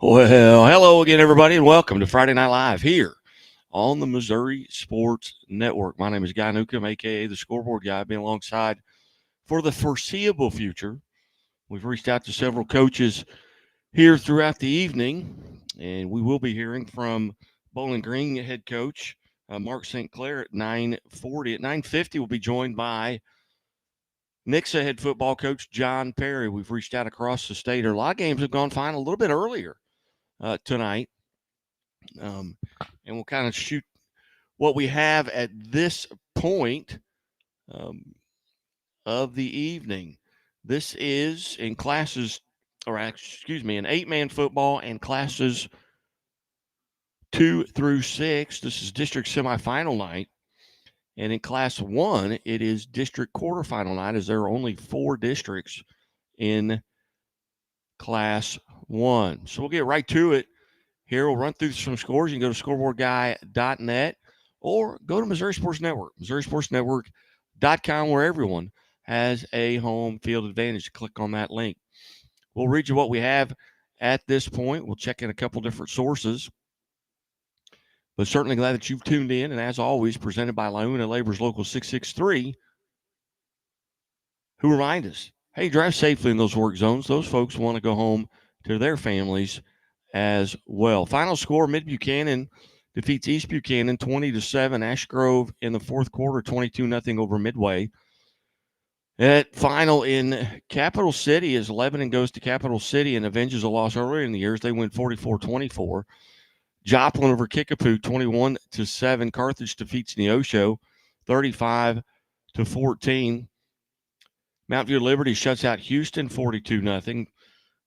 Well, hello again, everybody, and welcome to Friday Night Live here on the Missouri Sports Network. My name is Guy Newcomb, a.k.a. the Scoreboard Guy. I've been alongside for the foreseeable future. We've reached out to several coaches here throughout the evening, and we will be hearing from Bowling Green head coach Mark St. Clair at 9:40. At 9:50, we'll be joined by Nixa head football coach John Perry. We've reached out across the state. A lot of games have gone final a little bit earlier tonight. And we'll kind of shoot what we have at this point um, of the evening. This is in classes, or excuse me, in 8-man football and classes 2 through 6. This is district semifinal night. And in class 1, it is district quarterfinal night, as there are only 4 districts in class 1. So we'll get right to it. Here, we'll run through some scores. You can go to scoreboardguy.net or go to Missouri Sports Network, MissouriSportsNetwork.com, where everyone has a home field advantage. Click on that link. We'll read you what we have at this point. We'll check in a couple different sources. But certainly glad that you've tuned in. And as always, presented by Launa Labor's Local 663, who remind us, hey, drive safely in those work zones. Those folks want to go home to their families as well. Final score, Mid-Buchanan defeats East Buchanan 20-7. Ash Grove in the fourth quarter, 22-0 over Midway. At final in Capital City is Lebanon goes to Capital City and avenges a loss earlier in the years. They win 44-24. Joplin over Kickapoo 21-7. Carthage defeats Neosho 35-14. Mount View Liberty shuts out Houston 42-0.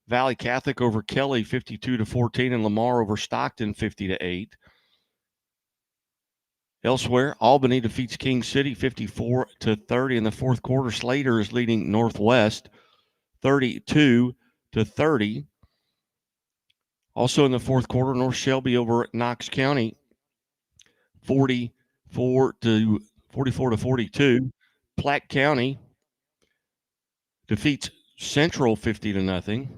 Valley Catholic over Kelly 52-14, and Lamar over Stockton 50-8. Elsewhere, Albany defeats King City 54-30 in the fourth quarter. Slater is leading Northwest 32-30. Also in the fourth quarter, North Shelby over Knox County 44-42. Platte County defeats Central 50-0.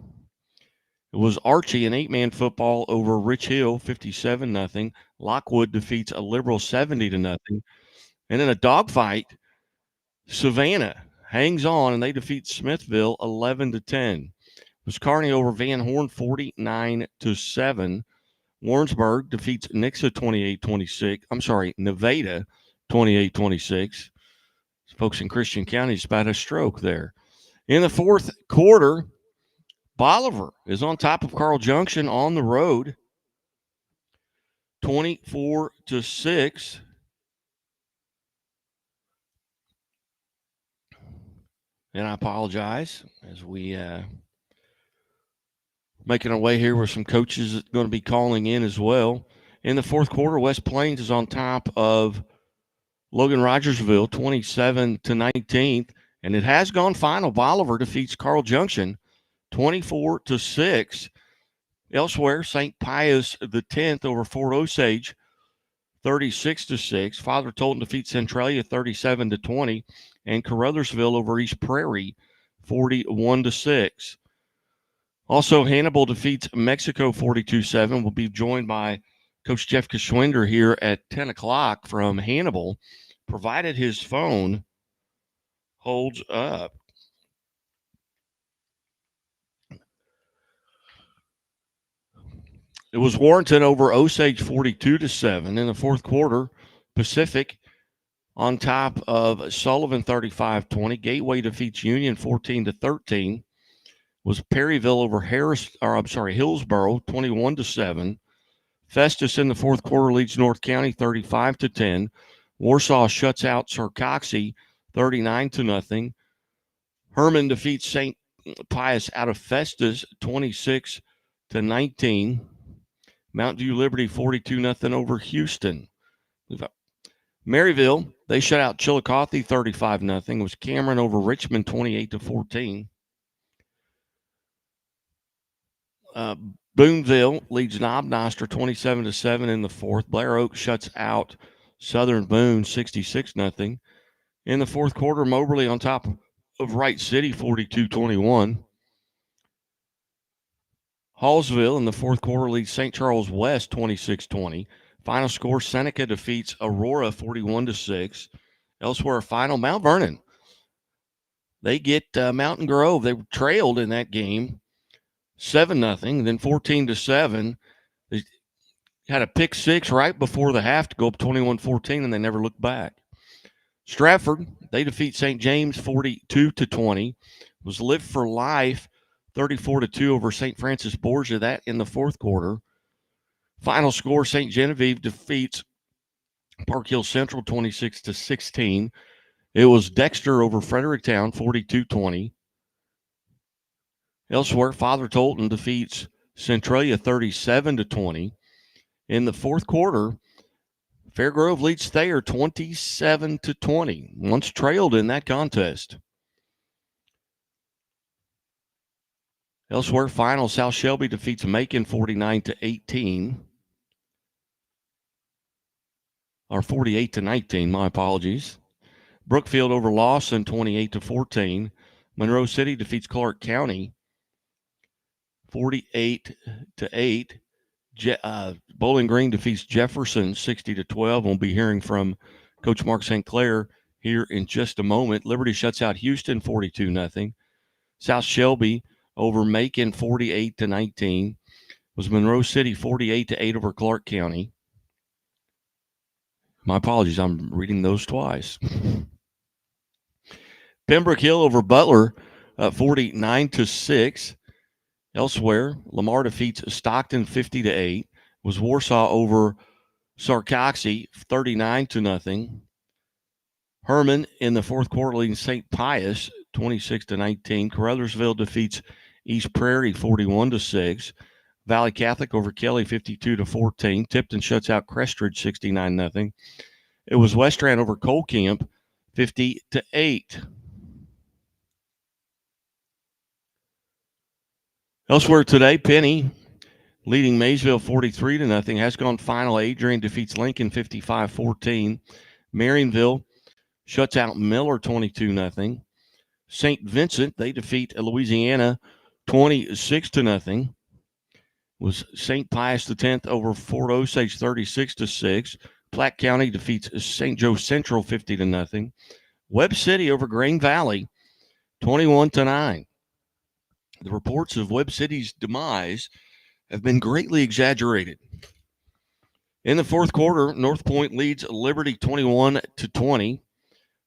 It was Archie in 8-man football over Rich Hill, 57-0. Lockwood defeats a Liberal 70-0. And in a dogfight, Savannah hangs on and they defeat Smithville 11-10. It was Kearney over Van Horn 49-7. Warrensburg defeats Nixa 28-26. I'm sorry, Nevada 28-26. Folks in Christian County just about a stroke there. In the fourth quarter, Bolivar is on top of Carl Junction on the road, 24-6. And I apologize as we making our way here with some coaches that are going to be calling in as well. In the fourth quarter, West Plains is on top of Logan Rogersville, 27-19, and it has gone final. Bolivar defeats Carl Junction 24-6. Elsewhere, St. Pius X over Fort Osage, 36-6. Father Tolton defeats Centralia 37-20, and Caruthersville over East Prairie, 41-6. Also, Hannibal defeats Mexico 42-7. We'll be joined by Coach Jeff Geschwinder here at 10 o'clock from Hannibal, provided his phone holds up. It was Warrenton over Osage 42-7 in the fourth quarter. Pacific on top of Sullivan 35-20. Gateway defeats Union 14-13. Was Perryville over Hillsboro 21-7. Festus in the fourth quarter leads North County 35-10. Warsaw shuts out Sarcoxy 39-0. Herman defeats St. Pius out of Festus 26-19. Mount View Liberty 42-0 over Houston. Maryville, they shut out Chillicothe 35-0. It was Cameron over Richmond 28-14. Boonville leads Knobnoster 27-7 in the fourth. Blair Oak shuts out Southern Boone 66-0. In the fourth quarter, Moberly on top of Wright City 42-21. Hallsville in the fourth quarter leads St. Charles West 26-20. Final score, Seneca defeats Aurora 41-6. Elsewhere, final, Mount Vernon. They get Mountain Grove. They trailed in that game 7-0, then 14-7. They had a pick six right before the half to go up 21-14, and they never looked back. Stratford, they defeat St. James 42-20. Was Live for Life 34-2 over St. Francis Borgia, that in the fourth quarter. Final score, St. Genevieve defeats Park Hill Central 26-16. It was Dexter over Fredericktown 42-20. Elsewhere, Father Tolton defeats Centralia 37-20. In the fourth quarter, Fairgrove leads Thayer 27-20. Once trailed in that contest. Elsewhere, final, South Shelby defeats Macon 49-18. Or 48-19, my apologies. Brookfield over Lawson 28-14. Monroe City defeats Clark County 48-8. Bowling Green defeats Jefferson 60-12. We'll be hearing from Coach Mark St. Clair here in just a moment. Liberty shuts out Houston 42-0. South Shelby over Macon 48-19. Was Monroe City 48-8 over Clark County. My apologies, I'm reading those twice. Pembroke Hill over Butler 49-6. Elsewhere, Lamar defeats Stockton 50-8. Was Warsaw over Sarcoxy 39-0. Herman in the fourth quarter leading St. Pius 26-19. Caruthersville defeats East Prairie 41-6. Valley Catholic over Kelly 52-14. Tipton shuts out Crestridge 69-0. It was Westran over Cole Camp 50-8. Elsewhere today, Penny leading Maysville 43-0 has gone final. Adrian defeats Lincoln 55-14. Marionville shuts out Miller 22-0. St. Vincent, they defeat Louisiana 26-0. Was St. Pius X over Fort Osage 36-6. Platte County defeats St. Joe Central 50-0. Webb City over Green Valley 21-9. The reports of Webb City's demise have been greatly exaggerated. In the fourth quarter, North Point leads Liberty 21-20.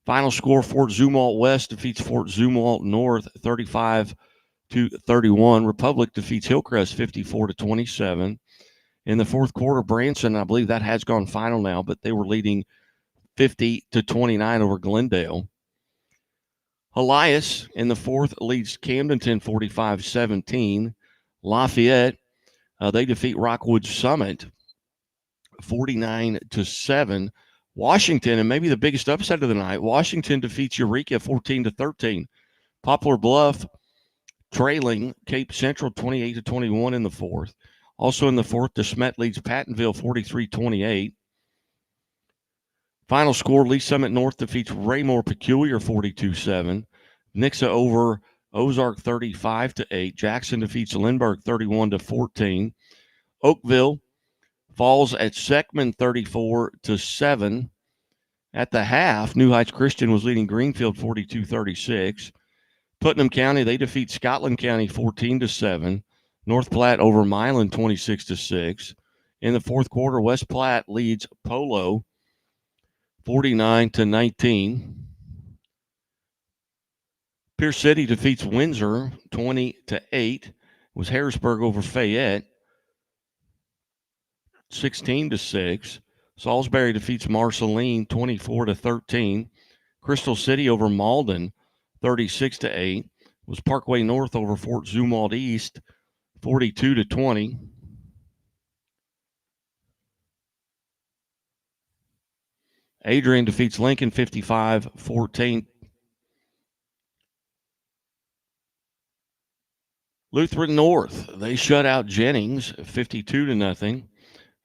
Final score, Fort Zumwalt West defeats Fort Zumwalt North 35-31. Republic defeats Hillcrest 54-27. In the fourth quarter, Branson, I believe that has gone final now, but they were leading 50-29 over Glendale. Elias in the fourth leads Camdenton 45-17. Lafayette, they defeat Rockwood Summit 49-7. Washington, and maybe the biggest upset of the night, Washington defeats Eureka 14-13. Poplar Bluff trailing Cape Central 28-21 in the fourth. Also in the fourth, DeSmet leads Pattonville 43-28. Final score, Lee Summit North defeats Raymore Peculiar 42-7. Nixa over Ozark 35-8. Jackson defeats Lindbergh 31-14. Oakville falls at Seckman 34-7. At the half, New Heights Christian was leading Greenfield 42-36. Putnam County, they defeat Scotland County 14-7. North Platte over Milan 26-6. In the fourth quarter, West Platte leads Polo 49-19. Pierce City defeats Windsor 20-8. It was Harrisburg over Fayette 16-6. Salisbury defeats Marceline 24-13. Crystal City over Malden 36-8. It was Parkway North over Fort Zumwalt East 42-20. Adrian defeats Lincoln 55-14. Lutheran North, they shut out Jennings 52-0.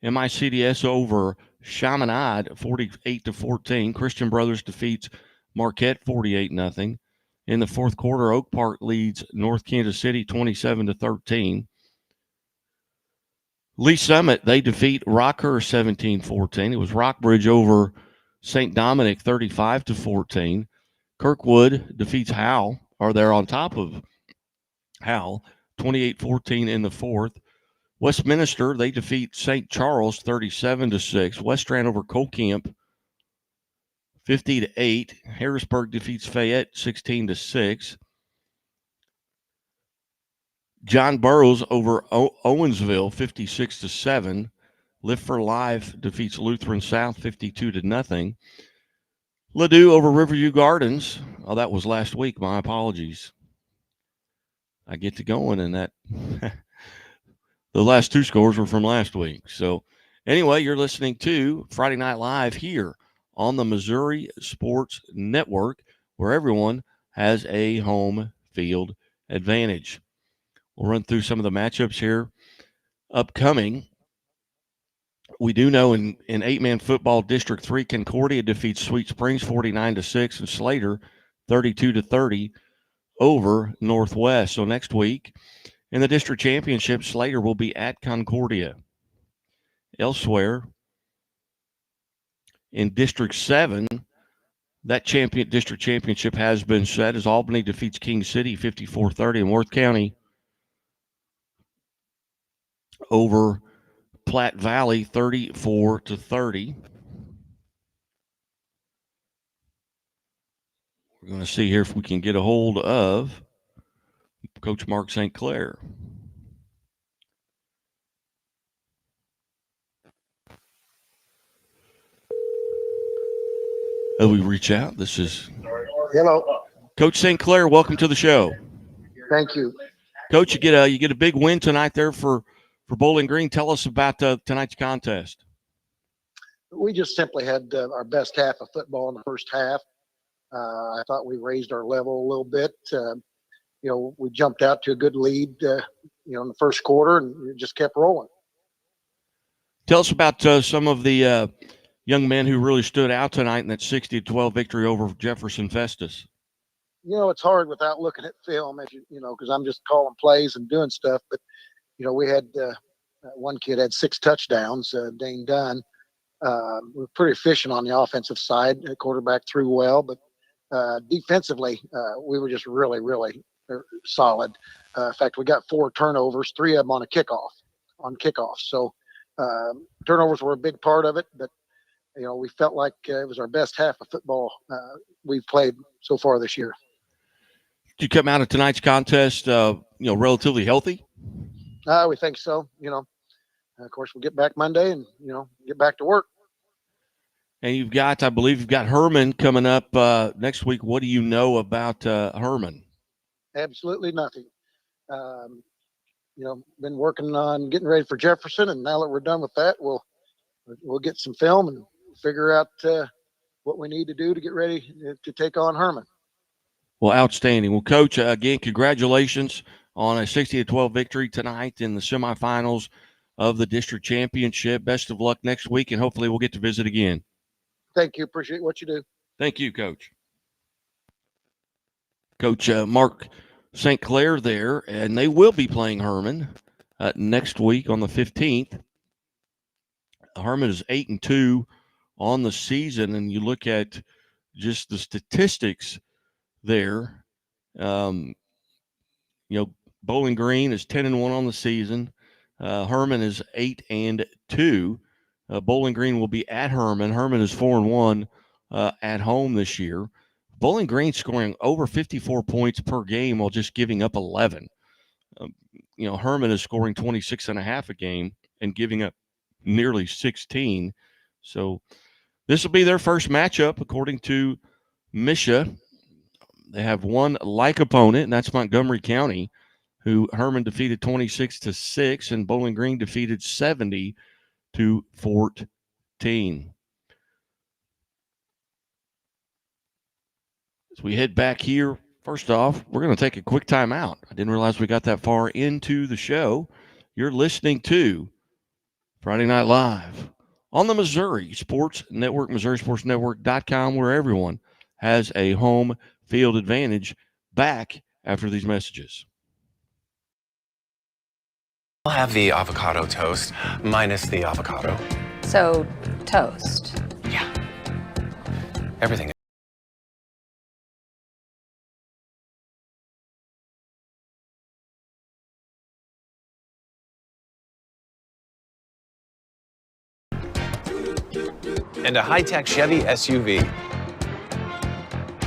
MICDS over Chaminade 48-14. Christian Brothers defeats Marquette 48-0. In the fourth quarter, Oak Park leads North Kansas City 27-13. Lee Summit, they defeat Rocker 17-14. It was Rockbridge over St. Dominic 35-14. Kirkwood defeats Howell, or they're on top of Howell, 28-14 in the fourth. Westminster, they defeat St. Charles 37-6. Westran over Colcamp 50-8. Harrisburg defeats Fayette 16-6. John Burroughs over Owensville 56-7. Lift for Life defeats Lutheran South 52-0. Ladue over Riverview Gardens. Oh, that was last week. My apologies. I get to going, and that the last two scores were from last week. So, anyway, you're listening to Friday Night Live here on the Missouri Sports Network, where everyone has a home field advantage. We'll run through some of the matchups here upcoming. We do know in eight-man football, District 3, Concordia defeats Sweet Springs 49-6, and Slater 32-30 over Northwest. So next week in the district championship, Slater will be at Concordia. Elsewhere, in District 7, that district championship has been set as Albany defeats King City 54-30, and Worth County over Platte Valley 34-30. We're going to see here if we can get a hold of Coach Mark St. Clair. As we reach out, this is Hello. Coach St. Clair. Welcome to the show. Thank you. Coach, you get a big win tonight there for Bowling Green. Tell us about tonight's contest. We just simply had our best half of football in the first half. I thought we raised our level a little bit. We jumped out to a good lead, in the first quarter, and it just kept rolling. Tell us about some of the young men who really stood out tonight in that 60-12 victory over Jefferson Festus. It's hard without looking at film, because I'm just calling plays and doing stuff. But, we had one kid had 6 touchdowns, Dane Dunn. We're pretty efficient on the offensive side. The quarterback threw well, but defensively, we were just really, really solid. In fact, we got 4 turnovers, 3 of them on kickoff. So turnovers were a big part of it, but we felt like it was our best half of football we've played so far this year. Did you come out of tonight's contest, relatively healthy? We think so. Of course, we'll get back Monday and get back to work. And I believe you've got Herman coming up next week. What do you know about Herman? Absolutely nothing. Been working on getting ready for Jefferson, and now that we're done with that, we'll get some film and figure out what we need to do to get ready to take on Herman. Well, outstanding. Well, Coach, again, congratulations on a 60-12 victory tonight in the semifinals of the district championship. Best of luck next week, and hopefully we'll get to visit again. Thank you. Appreciate what you do. Thank you, Coach. Coach Mark St. Clair there, and they will be playing Herman next week on the 15th. Herman is 8-2 on the season, and you look at just the statistics there. Bowling Green is 10-1 on the season. Herman is 8-2. Bowling Green will be at Herman. Herman is 4-1 at home this year. Bowling Green scoring over 54 points per game while just giving up 11. Herman is scoring 26.5 a game and giving up nearly 16. So this will be their first matchup, according to Misha. They have one like opponent, and that's Montgomery County, who Herman defeated 26-6, and Bowling Green defeated 70-14. As we head back here, first off, we're going to take a quick time out. I didn't realize we got that far into the show. You're listening to Friday Night Live on the Missouri Sports Network, MissouriSportsNetwork.com, where everyone has a home field advantage. Back after these messages. I'll have the avocado toast, minus the avocado. So, toast. Yeah. Everything. And a high-tech Chevy SUV.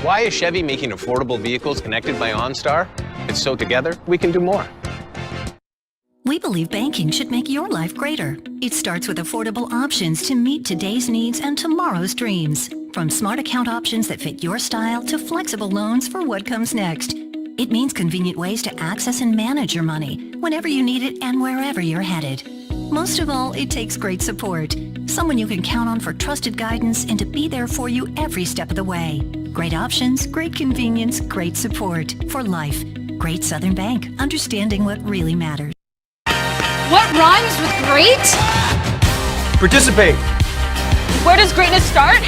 Why is Chevy making affordable vehicles connected by OnStar? It's so together, we can do more. We believe banking should make your life greater. It starts with affordable options to meet today's needs and tomorrow's dreams. From smart account options that fit your style to flexible loans for what comes next. It means convenient ways to access and manage your money whenever you need it and wherever you're headed. Most of all, it takes great support. Someone you can count on for trusted guidance and to be there for you every step of the way. Great options, great convenience, great support. For life. Great Southern Bank. Understanding what really matters. What rhymes with great? Participate. Where does greatness start?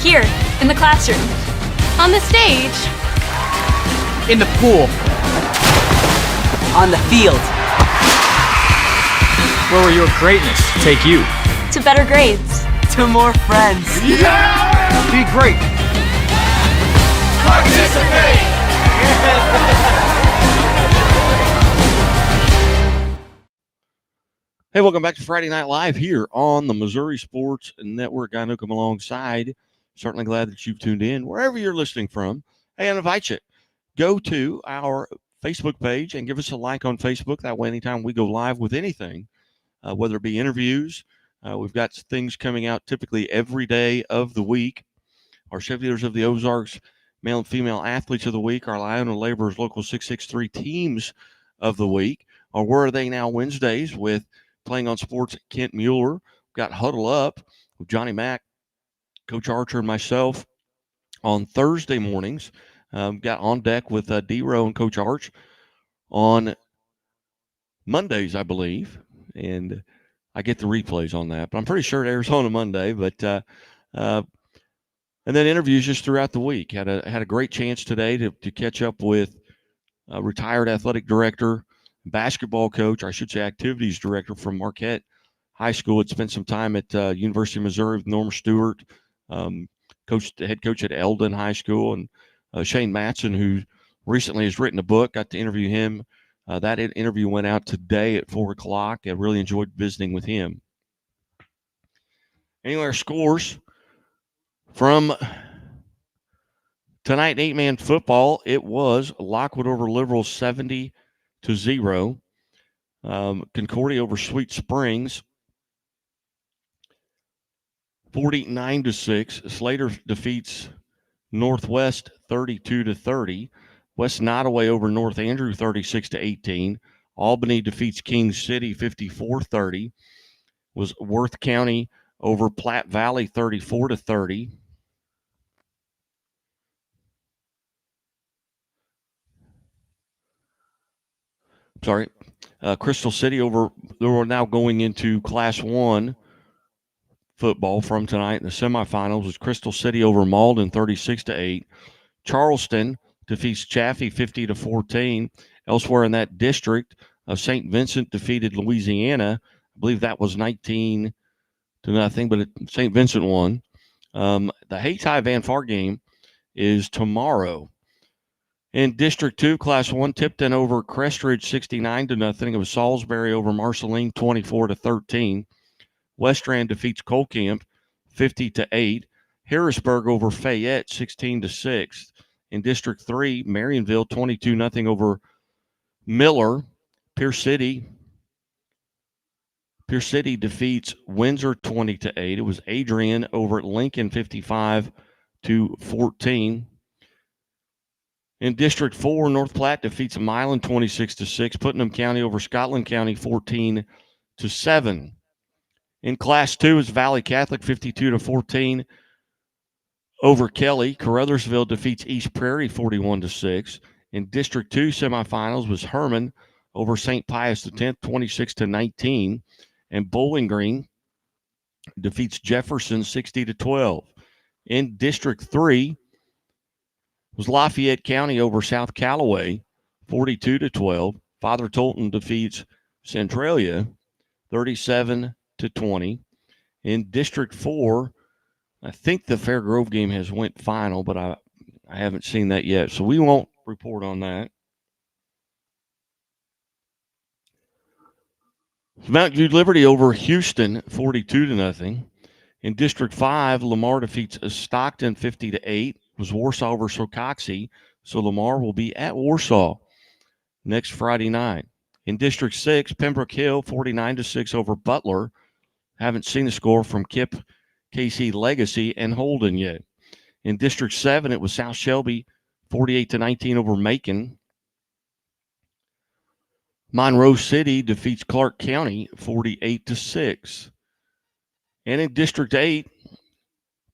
Here, in the classroom. On the stage. In the pool. On the field. Where will your greatness take you? To better grades. To more friends. Yeah! Be great. Participate! Hey, welcome back to Friday Night Live here on the Missouri Sports Network. I know come alongside. Certainly glad that you've tuned in wherever you're listening from. Hey, I invite you, go to our Facebook page and give us a like on Facebook. That way, anytime we go live with anything, whether it be interviews, we've got things coming out typically every day of the week. Our Chevyers of the Ozarks, male and female athletes of the week, our Iona Laborers Local 663 teams of the week, or Where Are They Now Wednesdays with Playing on Sports, Kent Mueller. We've got Huddle Up with Johnny Mack, Coach Archer, and myself on Thursday mornings. Got On Deck with D-Row and Coach Arch on Mondays, I believe. And I get the replays on that, but I'm pretty sure it airs on a Monday. But and then interviews just throughout the week. Had a great chance today to catch up with a retired athletic director, basketball coach, I should say activities director from Marquette High School. Had spent some time at University of Missouri with Norm Stewart, head coach at Eldon High School, and Shane Matson, who recently has written a book. Got to interview him. That interview went out today at 4 o'clock. I really enjoyed visiting with him. Anyway, our scores from tonight, 8-man football. It was Lockwood over Liberal 70-0. Concordia over Sweet Springs 49-6. Slater defeats Northwest 32-30. West Nottoway over North Andrew 36-18. Albany defeats King City 54-30. Was Worth County over Platte Valley 34-30. Crystal City over, we're now going into Class 1 football from tonight in the semifinals. Was Crystal City over Malden 36-8. Charleston defeats Chaffee 50-14. Elsewhere in that district, St. Vincent defeated Louisiana. I believe that was 19-0, but St. Vincent won. The Hayti Van Far game is tomorrow. In District 2, Class 1, Tipton over Crestridge 69-0. It was Salisbury over Marceline 24-13. Westran defeats Colcamp 50-8. Harrisburg over Fayette 16-6. In District 3, Marionville 22-0 over Miller. Pierce City defeats Windsor 20-8. It was Adrian over Lincoln 55-14. In District 4, North Platte defeats Milan 26-6. Putnam County over Scotland County 14-7. In Class 2 is Valley Catholic 52-14 over Kelly. Caruthersville defeats East Prairie 41-6. In District 2 semifinals was Herman over St. Pius X 26-19. And Bowling Green defeats Jefferson 60-12. In District 3 was Lafayette County over South Callaway 42-12. Father Tolton defeats Centralia 37-20. In District 4, I think the Fair Grove game has went final, but I haven't seen that yet, so we won't report on that. Mount Jude Liberty over Houston 42-0. In District 5, Lamar defeats Stockton 50-8. It was Warsaw over Socoxy, so Lamar will be at Warsaw next Friday night. In District 6, Pembroke Hill 49-6 over Butler. Haven't seen the score from Kip, KC Legacy, and Holden yet. In District 7, it was South Shelby 48-19 over Macon. Monroe City defeats Clark County 48-6. And in District 8,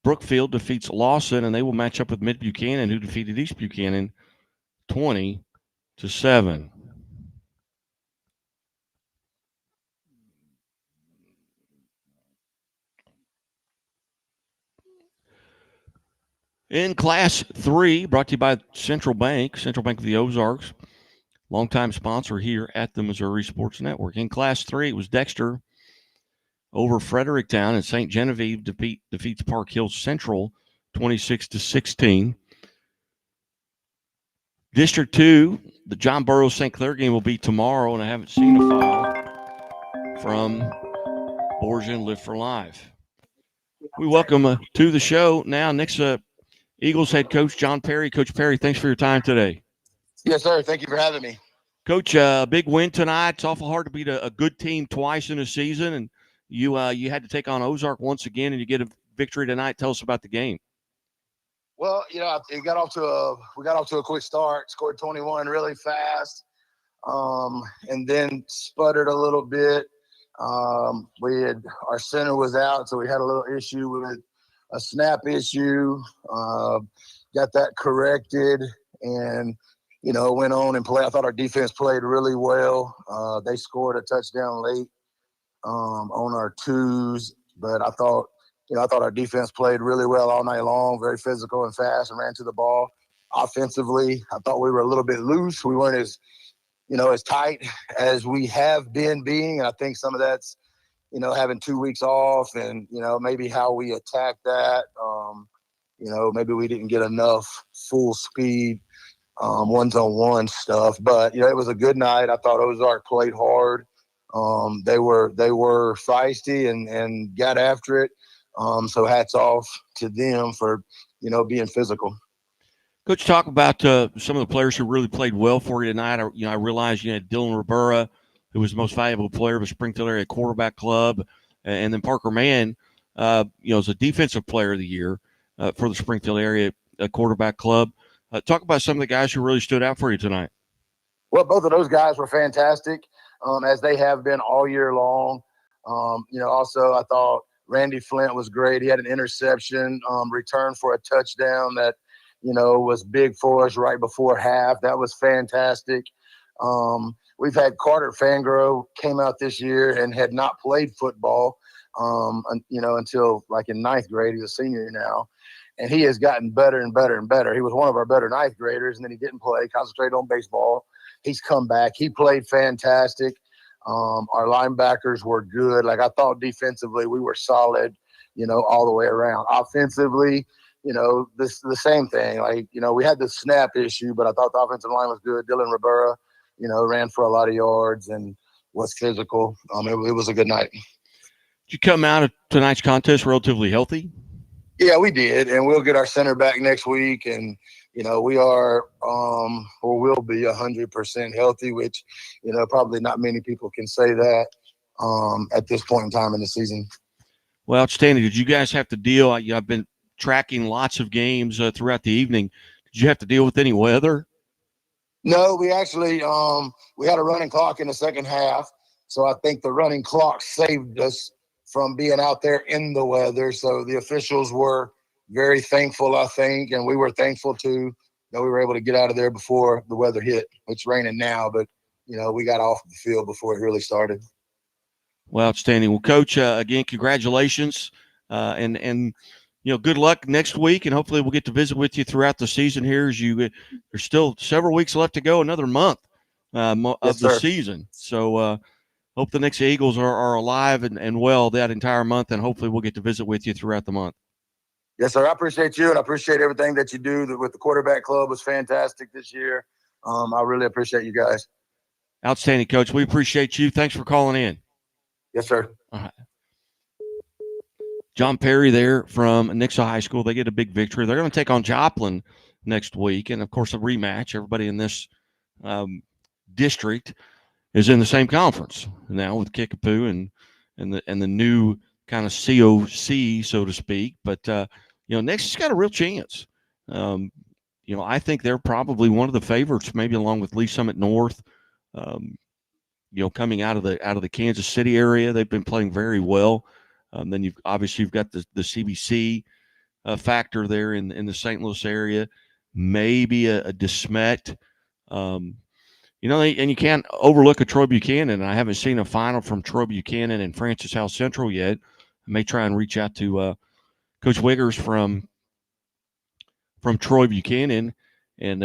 Brookfield defeats Lawson, and they will match up with Mid Buchanan, who defeated East Buchanan 20-7. In Class 3, brought to you by Central Bank of the Ozarks, longtime sponsor here at the Missouri Sports Network. In Class 3, it was Dexter over Fredericktown, and St. Genevieve defeats Park Hill Central 26-16. District 2, the John Burroughs St. Clair game will be tomorrow, and I haven't seen a file from Borgia and Live for Life. We welcome to the show now next Eagles head coach John Perry. Coach Perry, thanks for your time today. Yes, sir. Thank you for having me. Coach, big win tonight. It's awful hard to beat a good team twice in a season, and you had to take on Ozark once again, and you get a victory tonight. Tell us about the game. Well, we got off to a quick start. Scored 21 really fast, and then sputtered a little bit. Our center was out, so we had a little issue with a snap issue. Got that corrected, and went on and played. I thought our defense played really well. They scored a touchdown late on our twos, but I thought our defense played really well all night long, very physical and fast, and ran to the ball. Offensively, I thought we were a little bit loose. We weren't as tight as we have been being, and I think some of that's having 2 weeks off, and maybe how we attack that. Maybe we didn't get enough full speed one-on-one stuff, but it was a good night. I thought Ozark played hard. They were feisty and got after it. So hats off to them for being physical. Coach, talk about some of the players who really played well for you tonight. I realized you had Dylan Rivera, who was the most valuable player of the Springfield area quarterback club, and then Parker Mann, is a defensive player of the year for the Springfield area quarterback club. Talk about some of the guys who really stood out for you tonight. Well, both of those guys were fantastic, as they have been all year long. Also I thought Randy Flint was great. He had an interception, return for a touchdown that, was big for us right before half. That was fantastic. We've had Carter Fangrove came out this year and had not played football, until like in ninth grade. He's a senior now. And he has gotten better and better and better. He was one of our better ninth graders, and then he didn't play, concentrated on baseball. He's come back. He played fantastic. Our linebackers were good. Like, I thought defensively we were solid, all the way around. Offensively, the same thing. Like, we had the snap issue, but I thought the offensive line was good. Dylan Rivera, ran for a lot of yards and was physical. It was a good night. Did you come out of tonight's contest relatively healthy? Yeah, we did, and we'll get our center back next week, and we are or will be 100% healthy, which probably not many people can say that at this point in time in the season. Well, outstanding. Did you guys have to deal? I've been tracking lots of games throughout the evening. Did you have to deal with any weather? No, we actually we had a running clock in the second half, so I think the running clock saved us from being out there in the weather. So the officials were very thankful, I think, and we were thankful too that we were able to get out of there before the weather hit. It's raining now, but we got off the field before it really started. Well, outstanding. Well, Coach, again, congratulations, and good luck next week, and hopefully we'll get to visit with you throughout the season here. There's still several weeks left to go, another month of the season. So hope the Nixa Eagles are alive and well that entire month, and hopefully we'll get to visit with you throughout the month. Yes, sir. I appreciate you, and I appreciate everything that you do with the quarterback club. Was fantastic this year. I really appreciate you guys. Outstanding, Coach. We appreciate you. Thanks for calling in. Yes, sir. All right. John Perry there from Nixa High School. They get a big victory. They're going to take on Joplin next week, and, of course, a rematch. Everybody in this district is in the same conference now with Kickapoo and the new kind of COC, so to speak. But, Nixia's got a real chance. I think they're probably one of the favorites, maybe along with Lee Summit North. Coming out of the Kansas City area, they've been playing very well. Then you've got the CBC factor there in the St. Louis area, maybe a DeSmet. And you can't overlook a Troy Buchanan. I haven't seen a final from Troy Buchanan and Francis House Central yet. I may try and reach out to Coach Wiggers from Troy Buchanan and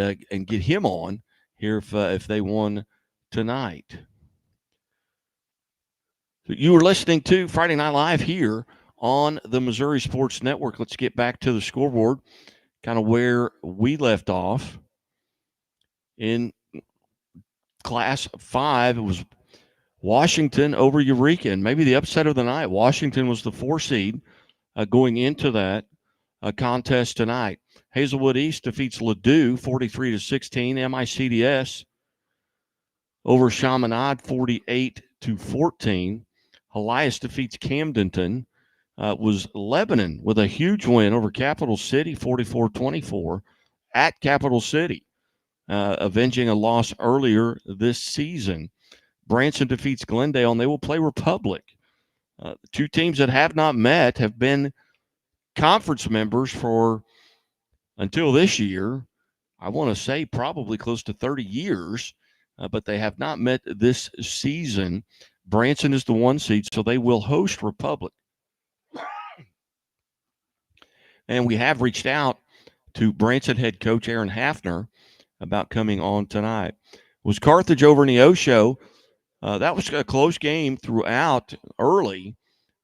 get him on here if they won tonight. You were listening to Friday Night Live here on the Missouri Sports Network. Let's get back to the scoreboard, kind of where we left off. In Class 5, it was Washington over Eureka, and maybe the upset of the night. Washington was the 4 seed going into that contest tonight. Hazelwood East defeats Ladue 43-16. MICDS over Chaminade 48-14. Elias defeats Camdenton. Was Lebanon with a huge win over Capital City 44-24 at Capital City, avenging a loss earlier this season. Branson defeats Glendale, and they will play Republic. The two teams that have not met have been conference members for, until this year, I want to say probably close to 30 years, but they have not met this season. Branson is the 1 seed, so they will host Republic. And we have reached out to Branson head coach Aaron Hafner about coming on tonight. It was Carthage over Neosho. That was a close game throughout early,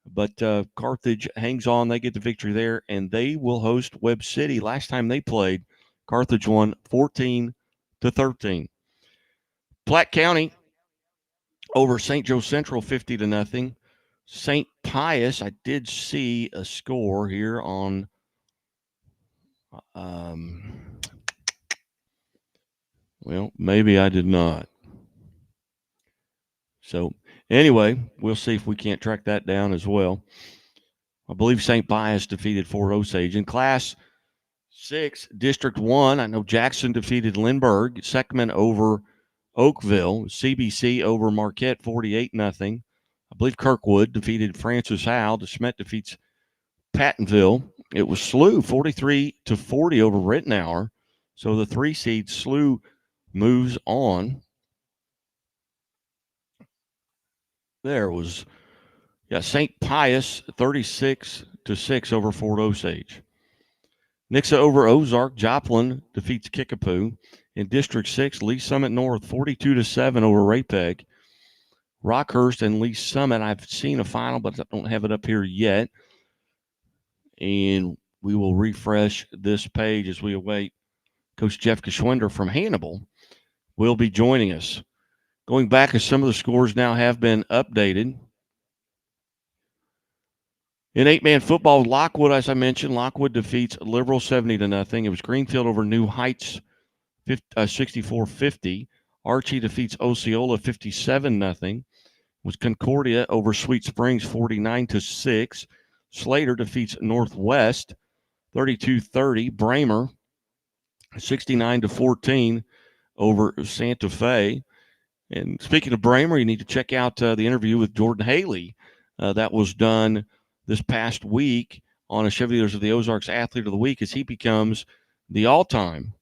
but Carthage hangs on. They get the victory there, and they will host Webb City. Last time they played, Carthage won 14-13. Platte County over St. Joe Central 50-0. St. Pius, I did see a score here on well, maybe I did not. So anyway, we'll see if we can't track that down as well. I believe St. Pius defeated Fort Osage. In Class 6, District 1, I know Jackson defeated Lindbergh. Seckman over Oakville. CBC over Marquette 48-0. I believe Kirkwood defeated Francis Howell. DeSmet defeats Pattonville. It was SLU 43-40 over Rittenhour. So the 3 seed SLU moves on. There was St. Pius 36-6 over Fort Osage. Nixa over Ozark. Joplin defeats Kickapoo. In District 6, Lee Summit North 42-7 over Raypeg. Rockhurst and Lee Summit, I've seen a final, but I don't have it up here yet. And we will refresh this page as we await Coach Jeff Geschwinder from Hannibal will be joining us. Going back as some of the scores now have been updated. In 8-man football, Lockwood, as I mentioned, Lockwood defeats Liberal 70-0. It was Greenfield over New Heights 64-50. Archie defeats Osceola 57-0. It was Concordia over Sweet Springs 49-6. Slater defeats Northwest 32-30. Bramer 69-14 over Santa Fe. And speaking of Bramer, you need to check out the interview with Jordan Haley that was done this past week on a Chevy Dealers of the Ozarks Athlete of the Week as he becomes the all-time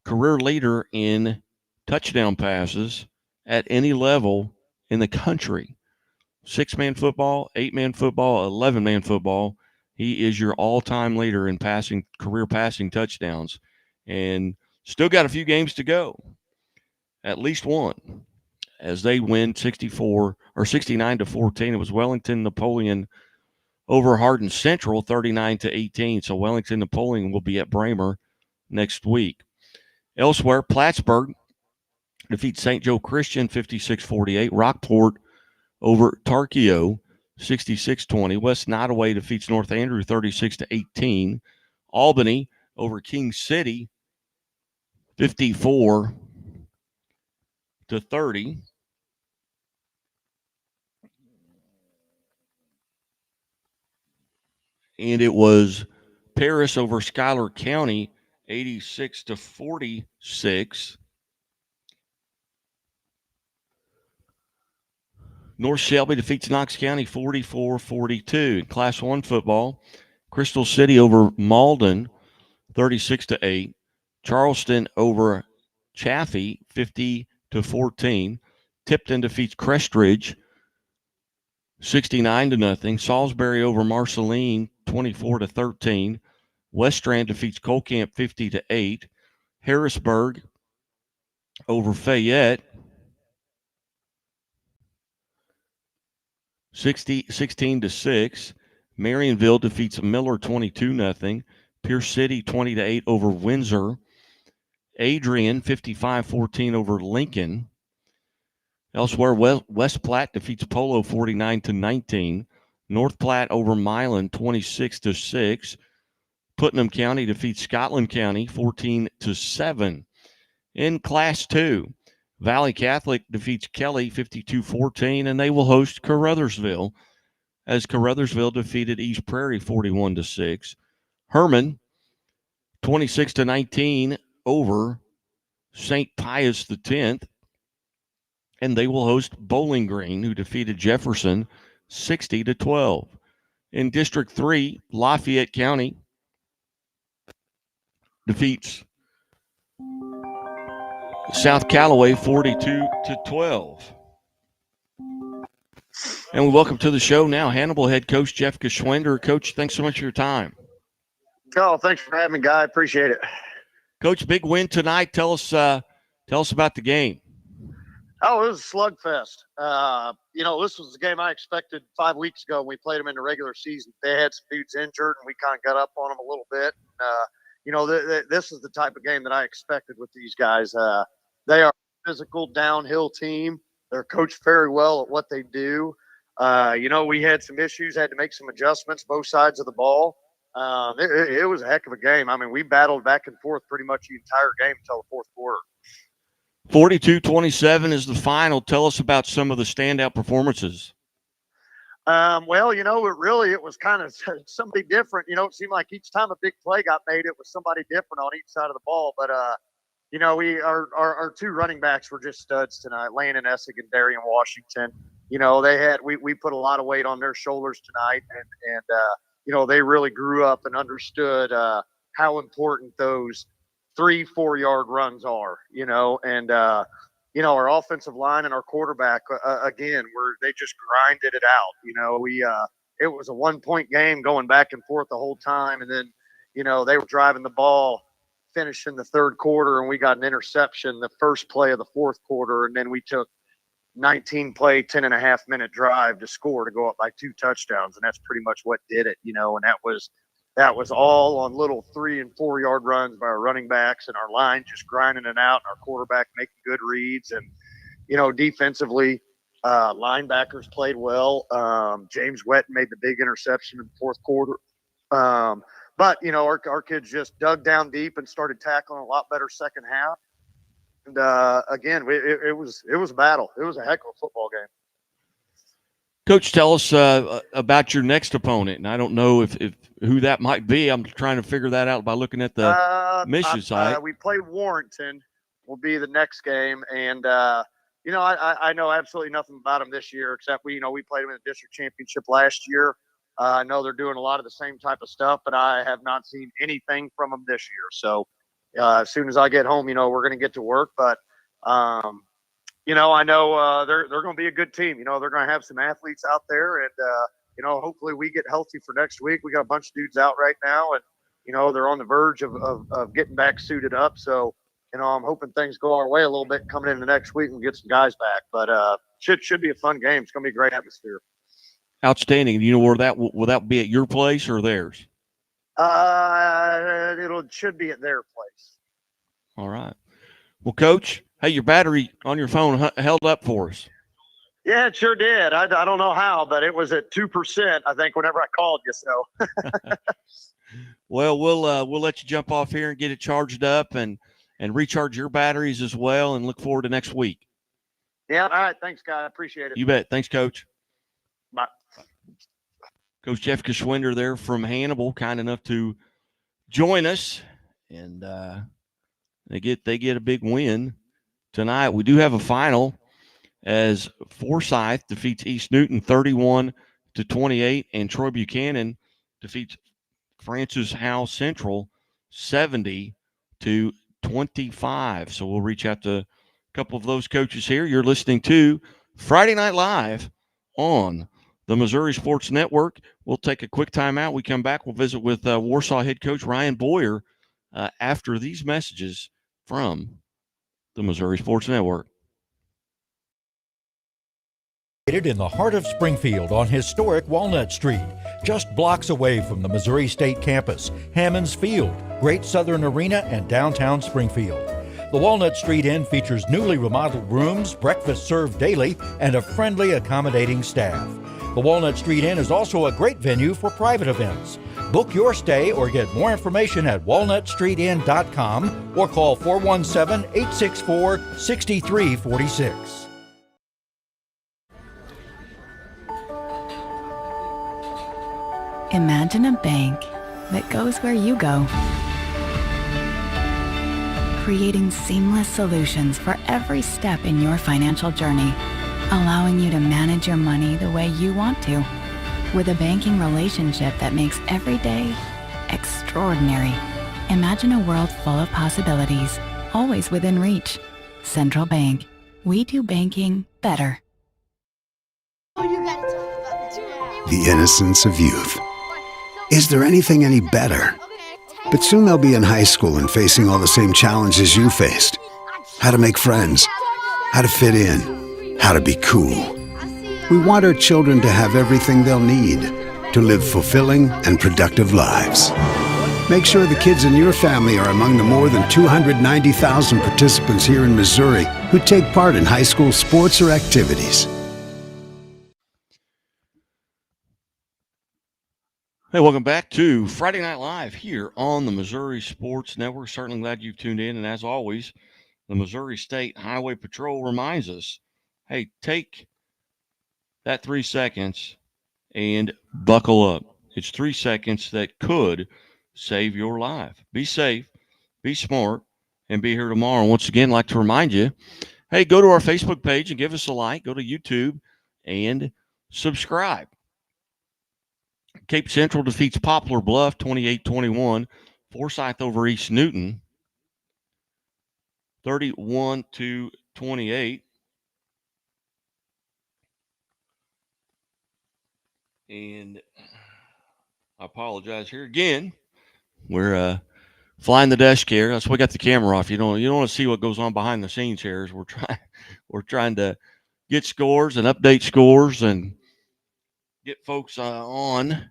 career leader in touchdown passes at any level in the country. 6-man football, 8-man football, 11-man football. He is your all-time leader in career passing touchdowns, and still got a few games to go. At least one. as they win 69-14. It was Wellington Napoleon over Hardin Central 39-18. So Wellington Napoleon will be at Bramer next week. Elsewhere, Plattsburgh defeats St. Joe Christian 56-48. Rockport over Tarkio 66-20. West Nottoway defeats North Andrew 36-18. Albany over King City 54-30. And it was Paris over Schuyler County 86-46. North Shelby defeats Knox County 44-42. In Class 1 football, Crystal City over Malden 36-8. Charleston over Chaffee 50-14. Tipton defeats Crestridge 69-0. Salisbury over Marceline 24-13. West Strand defeats Colcamp 50-8. Harrisburg over Fayette 16-6. Marionville defeats Miller 22-0. Pierce City 20-8 over Windsor. Adrian 55-14 over Lincoln. Elsewhere, West Platte defeats Polo 49-19. North Platte over Milan 26-6. Putnam County defeats Scotland County 14-7. In Class 2, Valley Catholic defeats Kelly 52-14, and they will host Caruthersville as Caruthersville defeated East Prairie 41-6. Herman 26-19 over St. Pius X, and they will host Bowling Green, who defeated Jefferson 60-12. In District 3, Lafayette County defeats South Callaway 42-12. And we welcome to the show now Hannibal head coach Jeff Geschwender. Coach, thanks so much for your time. Oh, thanks for having me, Guy. Appreciate it. Coach, big win tonight. Tell us about the game. Oh, it was a slugfest. This was the game I expected 5 weeks ago when we played them in the regular season. They had some dudes injured, and we kind of got up on them a little bit. This is the type of game that I expected with these guys. They are a physical downhill team. They're coached very well at what they do. We had some issues, had to make some adjustments, both sides of the ball. It was a heck of a game. I mean, we battled back and forth pretty much the entire game until the fourth quarter. 42-27 is the final. Tell us about some of the standout performances. It was kind of somebody different. It seemed like each time a big play got made, it was somebody different on each side of the ball. But, our two running backs were just studs tonight, Landon Essig and Darian Washington. We put a lot of weight on their shoulders tonight, and they really grew up and understood how important those 3-4 yard runs are, our offensive line and our quarterback, they just grinded it out. It was a 1-point game going back and forth the whole time. And then, they were driving the ball, finishing the third quarter, and we got an interception the first play of the fourth quarter. And then we took 19-play, 10.5-minute drive to score to go up by 2 touchdowns. And that's pretty much what did it, and that was all on little 3- and 4-yard runs by our running backs, and our line just grinding it out, and our quarterback making good reads. And, defensively, linebackers played well. James Wetton made the big interception in the fourth quarter. But our kids just dug down deep and started tackling a lot better second half. And, it was a battle. It was a heck of a football game. Coach, tell us about your next opponent. And I don't know if who that might be. I'm trying to figure that out by looking at the mission site. We play Warrenton will be the next game. And, I know absolutely nothing about them this year, except we played them in the district championship last year. I know they're doing a lot of the same type of stuff, but I have not seen anything from them this year. So as soon as I get home, we're going to get to work. But, I know they're going to be a good team. They're going to have some athletes out there, and hopefully we get healthy for next week. We got a bunch of dudes out right now, and they're on the verge of getting back suited up. So I'm hoping things go our way a little bit coming into next week and get some guys back. But should be a fun game. It's going to be a great atmosphere. Outstanding. Do you know where that will that be at your place or theirs? It should be at their place. All right. Well, Coach, hey, your battery on your phone held up for us. Yeah, it sure did. I don't know how, but it was at 2%, I think, whenever I called you. So. Well, we'll let you jump off here and get it charged up and recharge your batteries as well, and look forward to next week. Yeah. All right. Thanks, guys. I appreciate it. You bet. Thanks, Coach. Bye. Coach Jeff Geschwinder there from Hannibal, kind enough to join us, and they get a big win tonight. We do have a final as Forsyth defeats East Newton 31-28, and Troy Buchanan defeats Francis Howell Central 70-25. So we'll reach out to a couple of those coaches here. You're listening to Friday Night Live on the Missouri Sports Network. We'll take a quick timeout. We come back. We'll visit with Warsaw head coach Ryan Boyer after these messages from the Missouri Sports Network. In the heart of Springfield on historic Walnut Street, just blocks away from the Missouri State campus, Hammonds Field, Great Southern Arena, and downtown Springfield. The Walnut Street Inn features newly remodeled rooms, breakfast served daily, and a friendly, accommodating staff. The Walnut Street Inn is also a great venue for private events. Book your stay or get more information at walnutstreetinn.com or call 417-864-6346. Imagine a bank that goes where you go, creating seamless solutions for every step in your financial journey, allowing you to manage your money the way you want to, with a banking relationship that makes every day extraordinary. Imagine a world full of possibilities, always within reach. Central Bank. We do banking better. The innocence of youth. Is there anything any better? But soon they'll be in high school and facing all the same challenges you faced. How to make friends, how to fit in, how to be cool. We want our children to have everything they'll need to live fulfilling and productive lives. Make sure the kids in your family are among the more than 290,000 participants here in Missouri who take part in high school sports or activities. Hey, welcome back to Friday Night Live here on the Missouri Sports Network. Certainly glad you've tuned in. And as always, the Missouri State Highway Patrol reminds us, hey, take that 3 seconds and buckle up. It's 3 seconds that could save your life. Be safe, be smart, and be here tomorrow. Once again, I'd like to remind you, hey, go to our Facebook page and give us a like. Go to YouTube and subscribe. Cape Central defeats Poplar Bluff 28-21. Forsyth over East Newton 31-28. And I apologize here again. We're flying the desk here. That's why we got the camera off. You don't want to see what goes on behind the scenes here. As we're trying to get scores and update scores and get folks on.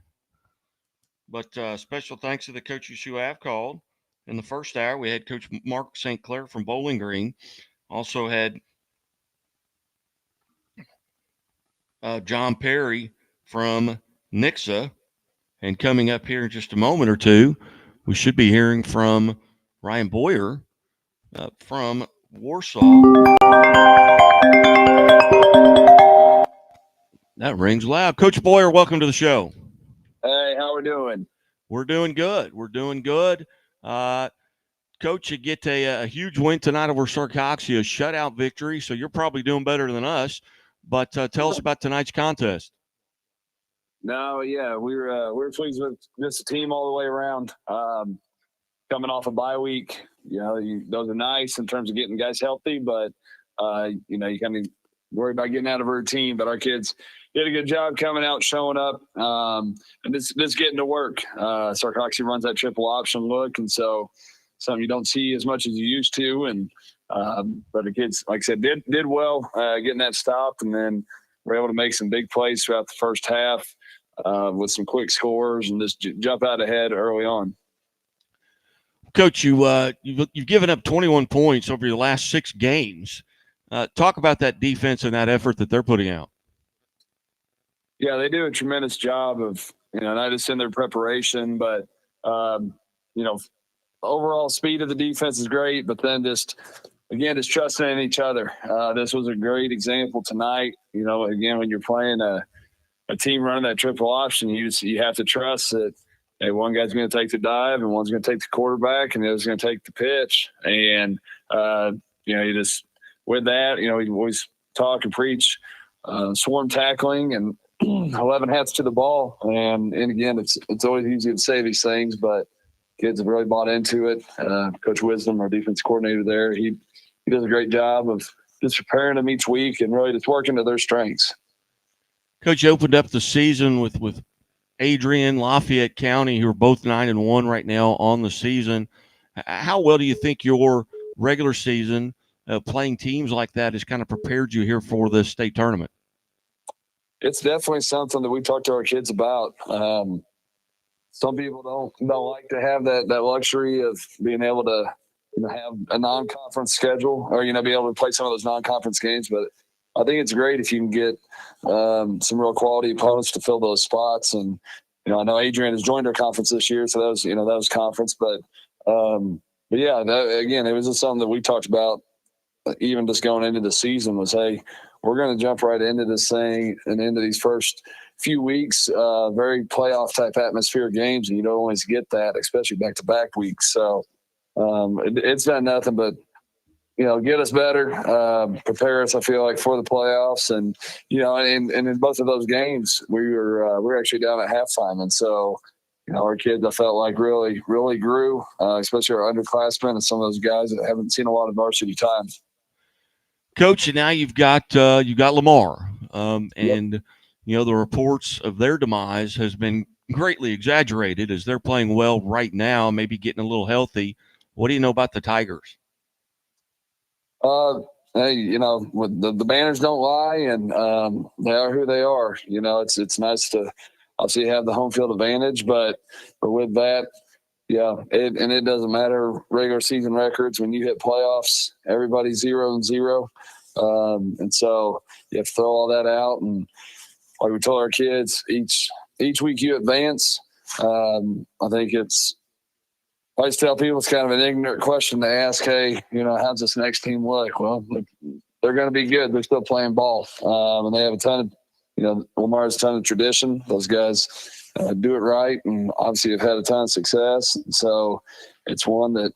But special thanks to the coaches who have called. In the first hour, we had Coach Mark St. Clair from Bowling Green. Also had John Perry from Nixa. And coming up here in just a moment or two, we should be hearing from Ryan Boyer from Warsaw. That rings loud. Coach Boyer, welcome to the show. Hey, how we doing? We're doing good. Coach, you get a huge win tonight over Sarcoxia, a shutout victory, so you're probably doing better than us. But tell us about tonight's contest. No, yeah, we're pleased with this team all the way around. Coming off a bye week, those are nice in terms of getting guys healthy, but you kind of worry about getting out of a routine. But our kids did a good job coming out, showing up, and this getting to work. Sarcoxia runs that triple option look, and so something you don't see as much as you used to. And but the kids, like I said, did well getting that stopped, and then we're able to make some big plays throughout the first half with some quick scores and just jump out ahead early on. Coach, you've given up 21 points over your last 6 games. Talk about that defense and that effort that they're putting out. Yeah, they do a tremendous job of, not just in their preparation, but, overall speed of the defense is great, but then just trusting in each other. This was a great example tonight. Again, when you're playing a team running that triple option, you have to trust that, hey, one guy's going to take the dive and one's going to take the quarterback and the other's going to take the pitch. And, you just, with that, we always talk and preach swarm tackling and 11 hats to the ball. And again, it's always easy to say these things, but kids have really bought into it. Coach Wisdom, our defense coordinator there, he does a great job of just preparing them each week and really just working to their strengths. Coach, you opened up the season with Adrian, Lafayette County, who are both 9-1 right now on the season. How well do you think your regular season playing teams like that has kind of prepared you here for this state tournament? It's definitely something that we talk to our kids about. Some people don't like to have that luxury of being able to have a non-conference schedule or be able to play some of those non-conference games. But I think it's great if you can get some real quality opponents to fill those spots. And I know Adrian has joined our conference this year, so that was conference. But yeah, again, it was just something that we talked about even just going into the season was, hey, we're going to jump right into this thing and into these first few weeks, very playoff type atmosphere games. And you don't always get that, especially back-to-back weeks. So it's done nothing but, get us better, prepare us, I feel like, for the playoffs. And, and in both of those games, we were actually down at halftime. And so, our kids, I felt like really, really grew, especially our underclassmen and some of those guys that haven't seen a lot of varsity time. Coach, and now you've got Lamar, and the reports of their demise has been greatly exaggerated as they're playing well right now, maybe getting a little healthy. What do you know about the Tigers? Hey, the banners don't lie, and they are who they are. It's nice to obviously have the home field advantage, but with that, yeah, it doesn't matter regular season records. When you hit playoffs, everybody's 0-0. And so you have to throw all that out. And like we told our kids, each week you advance. I think I always tell people it's kind of an ignorant question to ask, hey, how's this next team look? Well, they're going to be good. They're still playing ball. And they have a ton of, Lamar has a ton of tradition. Those guys do it right, and obviously have had a ton of success. So it's one that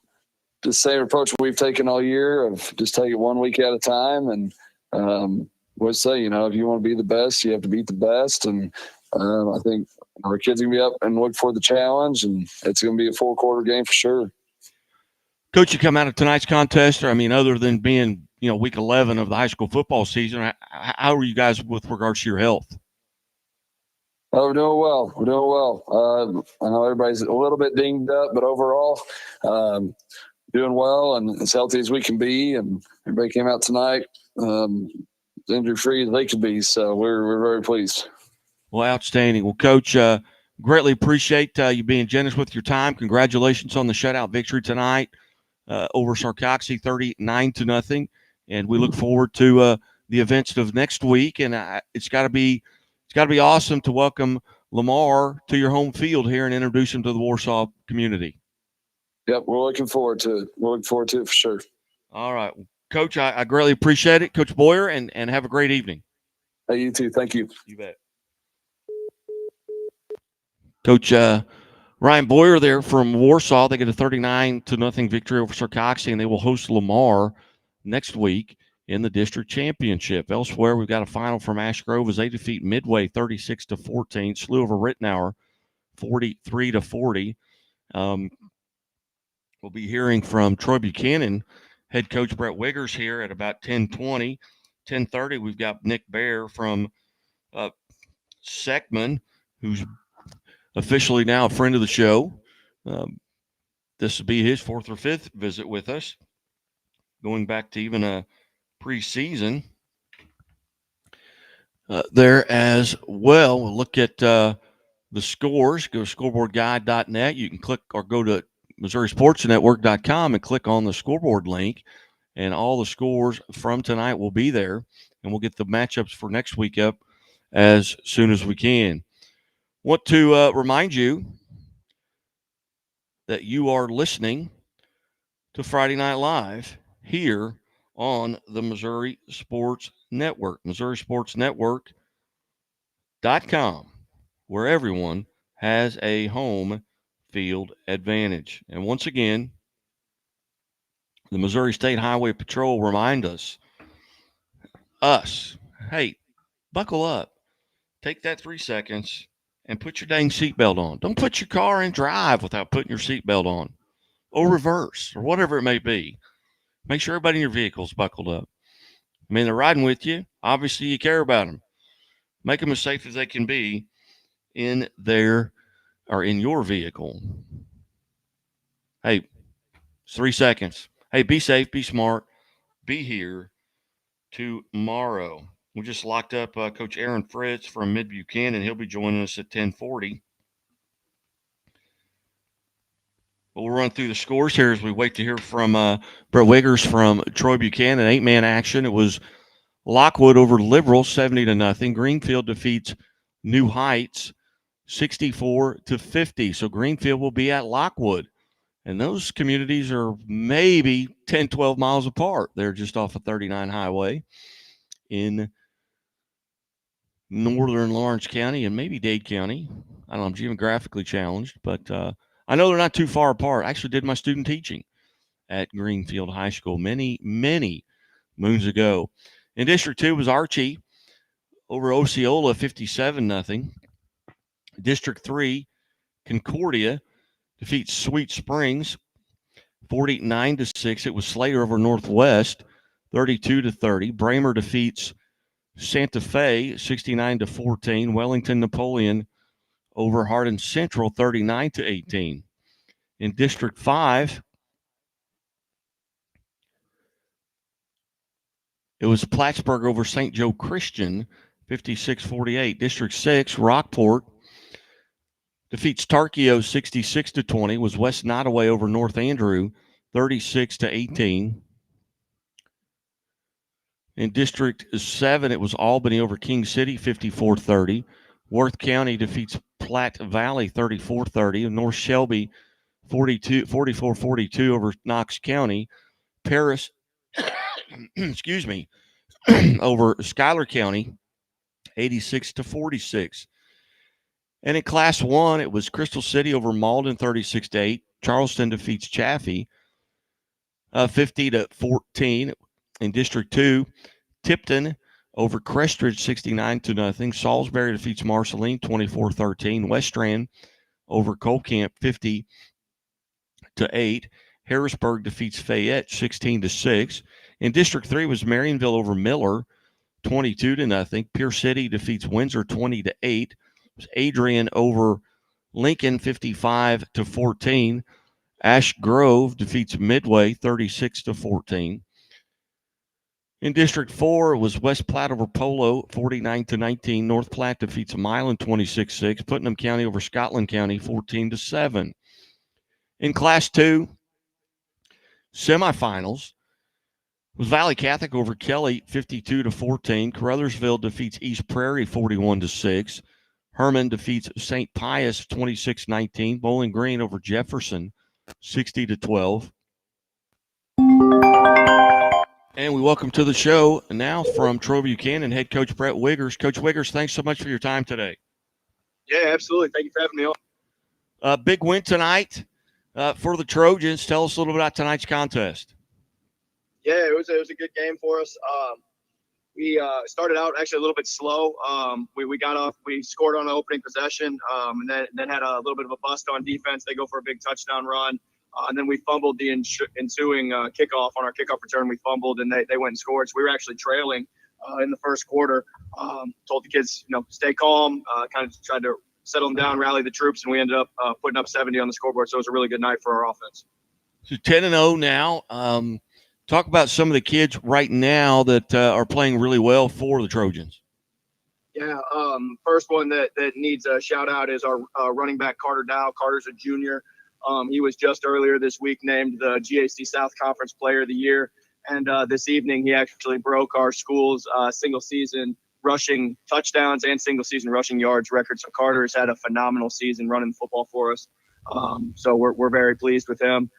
the same approach we've taken all year of just take it 1 week at a time. And we'll say, if you want to be the best, you have to beat the best. And I think our kids are going to be up and look for the challenge, and it's going to be a full quarter game for sure. Coach, you come out of tonight's contest, other than being, week 11 of the high school football season, how are you guys with regards to your health? Oh, we're doing well. We're doing well. I know everybody's a little bit dinged up, but overall, doing well and as healthy as we can be. And everybody came out tonight injury-free as they could be. So we're very pleased. Well, outstanding. Well, Coach, greatly appreciate you being generous with your time. Congratulations on the shutout victory tonight over Sarcoxy, 39-0. And we look forward to the events of next week. And it's got to be awesome to welcome Lamar to your home field here and introduce him to the Warsaw community. Yep, we're looking forward to it. We're looking forward to it for sure. All right. Coach, I greatly appreciate it. Coach Boyer, and have a great evening. Hey, you too. Thank you. You bet. Coach Ryan Boyer there from Warsaw. They get a 39-0 victory over Sarcoxy, and they will host Lamar next week in the district championship. Elsewhere, we've got a final from Ash Grove as they defeat Midway 36-14. Slew over Rittenauer 43-40. We'll be hearing from Troy Buchanan, head coach Brett Wiggers here at about 10:20. 10:30, we've got Nick Bear from Seckman, who's officially now a friend of the show. This will be his 4th or 5th visit with us, going back to even a preseason there as well. We'll look at the scores. Go to scoreboardguide.net. You can click or go to MissouriSportsNetwork.com and click on the scoreboard link, and all the scores from tonight will be there, and we'll get the matchups for next week up as soon as we can. Want to remind you that you are listening to Friday Night Live here on the Missouri Sports Network, MissouriSportsNetwork.com, where everyone has a home field advantage. And once again, the Missouri State Highway Patrol remind us, hey, buckle up. Take that 3 seconds and put your dang seatbelt on. Don't put your car in drive without putting your seatbelt on, or reverse, or whatever it may be. Make sure everybody in your vehicle is buckled up. I mean, they're riding with you. Obviously, you care about them. Make them as safe as they can be in their or in your vehicle. Hey, it's 3 seconds. Hey, be safe, be smart, be here tomorrow. We just locked up Coach Aaron Fritz from Mid-Buchanan. He'll be joining us at 10:40. We'll run through the scores here as we wait to hear from Brett Wiggers from Troy Buchanan. 8-man action. It was Lockwood over Liberal, 70-0. Greenfield defeats New Heights, 64-50. So Greenfield will be at Lockwood. And those communities are maybe 10, 12 miles apart. They're just off of 39 Highway in northern Lawrence County and maybe Dade County. I don't know, I'm geographically challenged, but I know they're not too far apart. I actually did my student teaching at Greenfield High School many, many moons ago. In District 2 was Archie over Osceola, 57-0. District 3, Concordia defeats Sweet Springs, 49-6. It was Slater over Northwest, 32-30. Bramer defeats Santa Fe, 69-14. Wellington Napoleon over Hardin Central, 39-18. In District 5, it was Plattsburgh over St. Joe Christian, 56-48. District 6, Rockport defeats Tarkio, 66-20. Was West Nottoway over North Andrew, 36-18. In District 7, it was Albany over King City, 54-30. Worth County defeats Platte Valley, 34-30. North Shelby, 44-42 over Knox County. Paris, excuse me, over Schuyler County, 86-46. And in Class 1, it was Crystal City over Malden, 36-8. Charleston defeats Chaffee, 50-14. In District 2, Tipton over Crestridge, 69-0. Salisbury defeats Marceline, 24-13. West Strand over Colcamp, 50-8. Harrisburg defeats Fayette, 16-6. In District 3 was Marionville over Miller, 22-0. Pierce City defeats Windsor, 20-8. It was Adrian over Lincoln, 55-14. Ash Grove defeats Midway, 36-14. In District 4, it was West Platte over Polo, 49-19. North Platte defeats Milan, 26-6. Putnam County over Scotland County, 14-7. In Class 2, semifinals, was Valley Catholic over Kelly, 52-14. Caruthersville defeats East Prairie, 41-6. Herman defeats St. Pius, 26-19. Bowling Green over Jefferson, 60-12. And we welcome to the show now from Troy Buchanan, head coach Brett Wiggers. Coach Wiggers, thanks so much for your time today. Yeah, absolutely. Thank you for having me on. Big win tonight for the Trojans. Tell us a little bit about tonight's contest. Yeah, it was a good game for us. We started out actually a little bit slow. We got off. We scored on the opening possession, and then had a little bit of a bust on defense. They go for a big touchdown run. And then we fumbled the ensuing kickoff on our kickoff return. We fumbled, and they went and scored. So we were actually trailing in the first quarter. Told the kids, stay calm. Kind of tried to settle them down, rally the troops, and we ended up putting up 70 on the scoreboard. So it was a really good night for our offense. So 10-0 now. Talk about some of the kids right now that are playing really well for the Trojans. Yeah, first one that needs a shout out is our running back Carter Dow. Carter's a junior. He was just earlier this week named the GAC South Conference Player of the Year, and this evening he actually broke our school's single season rushing touchdowns and single season rushing yards record. So Carter has had a phenomenal season running football for us. So we're very pleased with him.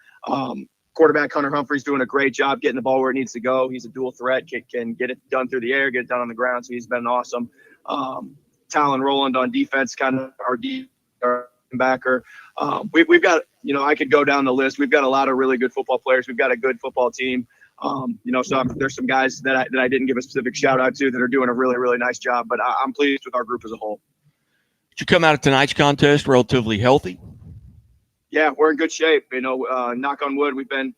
Quarterback Hunter Humphrey's doing a great job getting the ball where it needs to go. He's a dual threat, can get it done through the air, get it done on the ground. So he's been awesome. Talon Roland on defense, kind of our backer. We've got, I could go down the list. We've got a lot of really good football players. We've got a good football team. So there's some guys that I didn't give a specific shout out to that are doing a really, really nice job, but I'm pleased with our group as a whole. Did you come out of tonight's contest relatively healthy? Yeah, we're in good shape. Knock on wood, we've been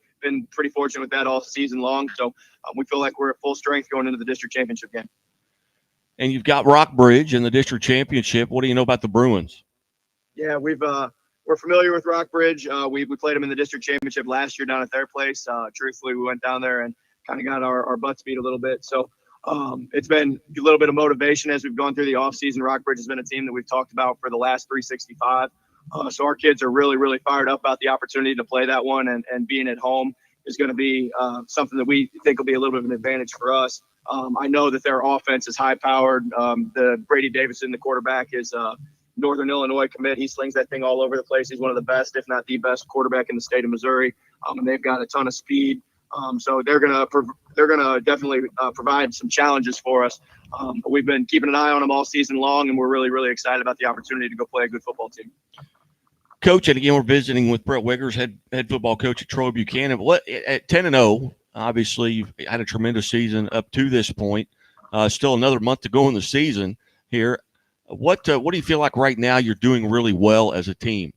pretty fortunate with that all season long. So we feel like we're at full strength going into the district championship game. And you've got Rockbridge in the district championship. What do you know about the Bruins? Yeah, we're familiar with Rockbridge. We played them in the district championship last year down at their place. Truthfully, we went down there and kind of got our butts beat a little bit. So it's been a little bit of motivation as we've gone through the offseason. Rockbridge has been a team that we've talked about for the last 365. So our kids are really, really fired up about the opportunity to play that one, and being at home is going to be something that we think will be a little bit of an advantage for us. I know that their offense is high-powered. The Brady Davidson, the quarterback, is Northern Illinois commit. He slings that thing all over the place. He's one of the best, if not the best, quarterback in the state of Missouri. And they've got a ton of speed. So they're gonna definitely provide some challenges for us. But we've been keeping an eye on them all season long, and we're really, really excited about the opportunity to go play a good football team. Coach, and again, we're visiting with Brett Wiggers, head football coach at Troy Buchanan. At 10-0, obviously you've had a tremendous season up to this point. Still another month to go in the season here. What do you feel like right now you're doing really well as a team?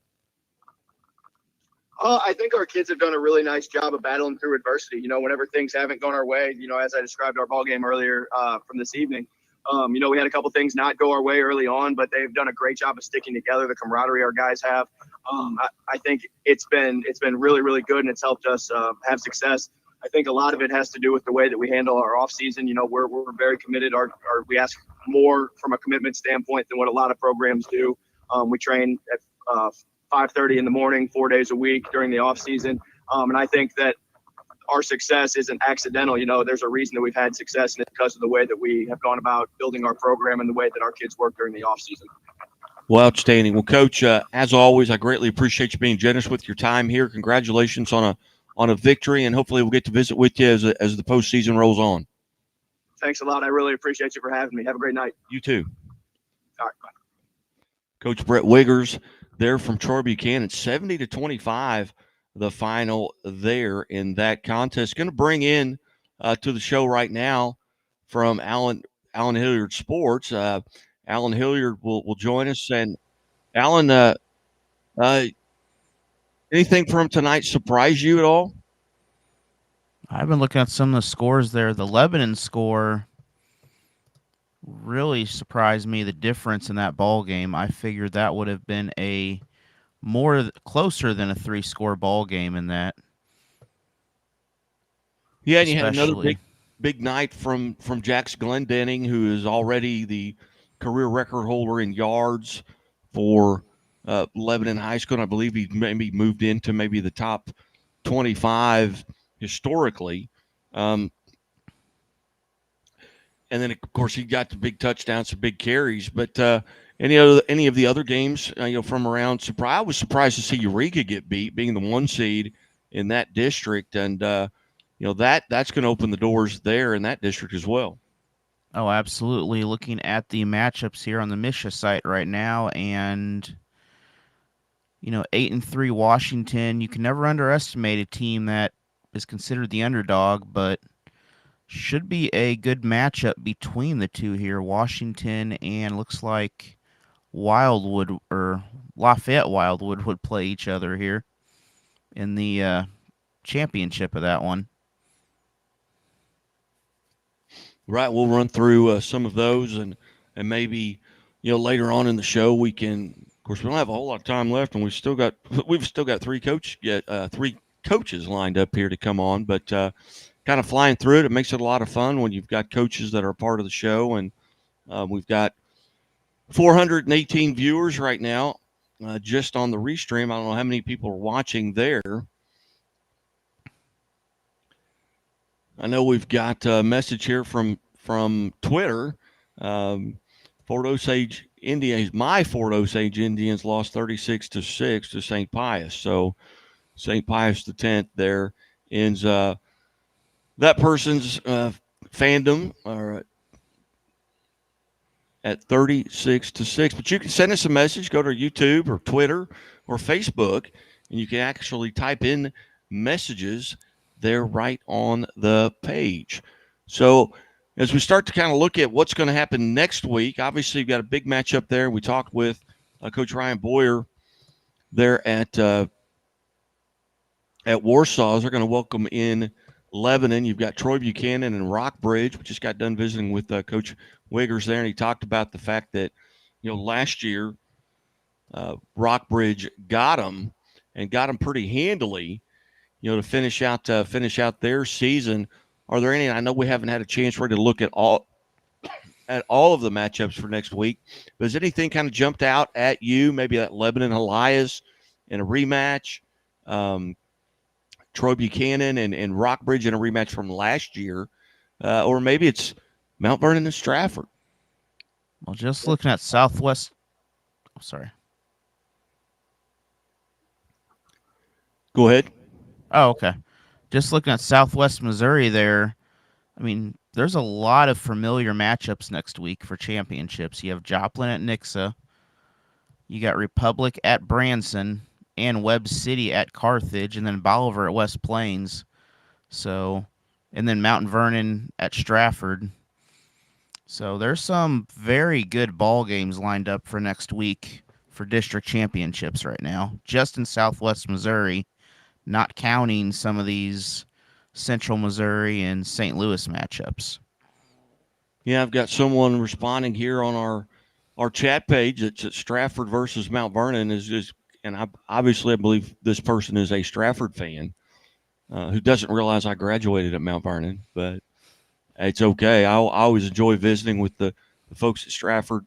I think our kids have done a really nice job of battling through adversity. Whenever things haven't gone our way, as I described our ball game earlier from this evening, we had a couple things not go our way early on, but they've done a great job of sticking together. The camaraderie our guys have, I think it's been really, really good, and it's helped us have success. I think a lot of it has to do with the way that we handle our off season. We're very committed. We ask more from a commitment standpoint than what a lot of programs do. We train at 5:30 in the morning, 4 days a week during the off season. And I think that our success isn't accidental. There's a reason that we've had success, and it's because of the way that we have gone about building our program and the way that our kids work during the off season. Well, outstanding. Well, Coach, as always, I greatly appreciate you being generous with your time here. Congratulations on a victory, and hopefully we'll get to visit with you as the postseason rolls on. Thanks a lot. I really appreciate you for having me. Have a great night. You too. All right, bye. Coach Brett Wiggers there from Troy Buchanan, 70-25, the final there in that contest. Going to bring in to the show right now from Allen Hilliard Sports. Allen Hilliard will join us. And Allen, anything from tonight surprise you at all? I've been looking at some of the scores there. The Lebanon score really surprised me, the difference in that ball game. I figured that would have been a more closer than a 3-score ball game in that. Yeah, and you had another big night from Jax Glendenning, who is already the career record holder in yards for Lebanon High School. And I believe he maybe moved into maybe the top 25 historically. And then, of course, he got the big touchdowns, some big carries. But any of the other games, from around, I was surprised to see Eureka get beat, being the 1 seed in that district. And, that's going to open the doors there in that district as well. Oh, absolutely. Looking at the matchups here on the Misha site right now, and 8-3 Washington. You can never underestimate a team that is considered the underdog, but should be a good matchup between the two here. Washington and looks like Wildwood, or Lafayette Wildwood, would play each other here in the championship of that one. Right, we'll run through some of those and maybe later on in the show, we can. Of course, we don't have a whole lot of time left, and we've still got three coaches lined up here to come on, but kind of flying through it. It makes it a lot of fun when you've got coaches that are a part of the show, and we've got 418 viewers right now just on the restream. I don't know how many people are watching there. I know we've got a message here from Twitter. Fort Osage Indians, my Fort Osage Indians lost 36-6 to St. Pius. So St. Pius X there ends that person's fandom at 36-6. But you can send us a message. Go to YouTube or Twitter or Facebook, and you can actually type in messages there right on the page. So as we start to kind of look at what's going to happen next week, obviously you've got a big matchup there. We talked with Coach Ryan Boyer there at Warsaw. They're going to welcome in Lebanon. You've got Troy Buchanan and Rockbridge. We just got done visiting with Coach Wiggers there, and he talked about the fact that, last year Rockbridge got them pretty handily, to finish out their season. Are there any? I know we haven't had a chance really to look at all of the matchups for next week. But has anything kind of jumped out at you? Maybe that Lebanon Elias in a rematch, Troy Buchanan and Rockbridge in a rematch from last year, or maybe it's Mount Vernon and Stratford. Well, just looking at Southwest. Oh, sorry. Go ahead. Oh, okay. Just looking at Southwest Missouri there, I mean, there's a lot of familiar matchups next week for championships. You have Joplin at Nixa. You got Republic at Branson and Webb City at Carthage, and then Bolivar at West Plains. So, and then Mount Vernon at Stratford. So there's some very good ball games lined up for next week for district championships right now, just in Southwest Missouri, not counting some of these Central Missouri and St. Louis matchups. Yeah, I've got someone responding here on our chat page. It's at Stratford versus Mount Vernon and I believe this person is a Stratford fan who doesn't realize I graduated at Mount Vernon, but it's okay. I always enjoy visiting with the folks at Stratford.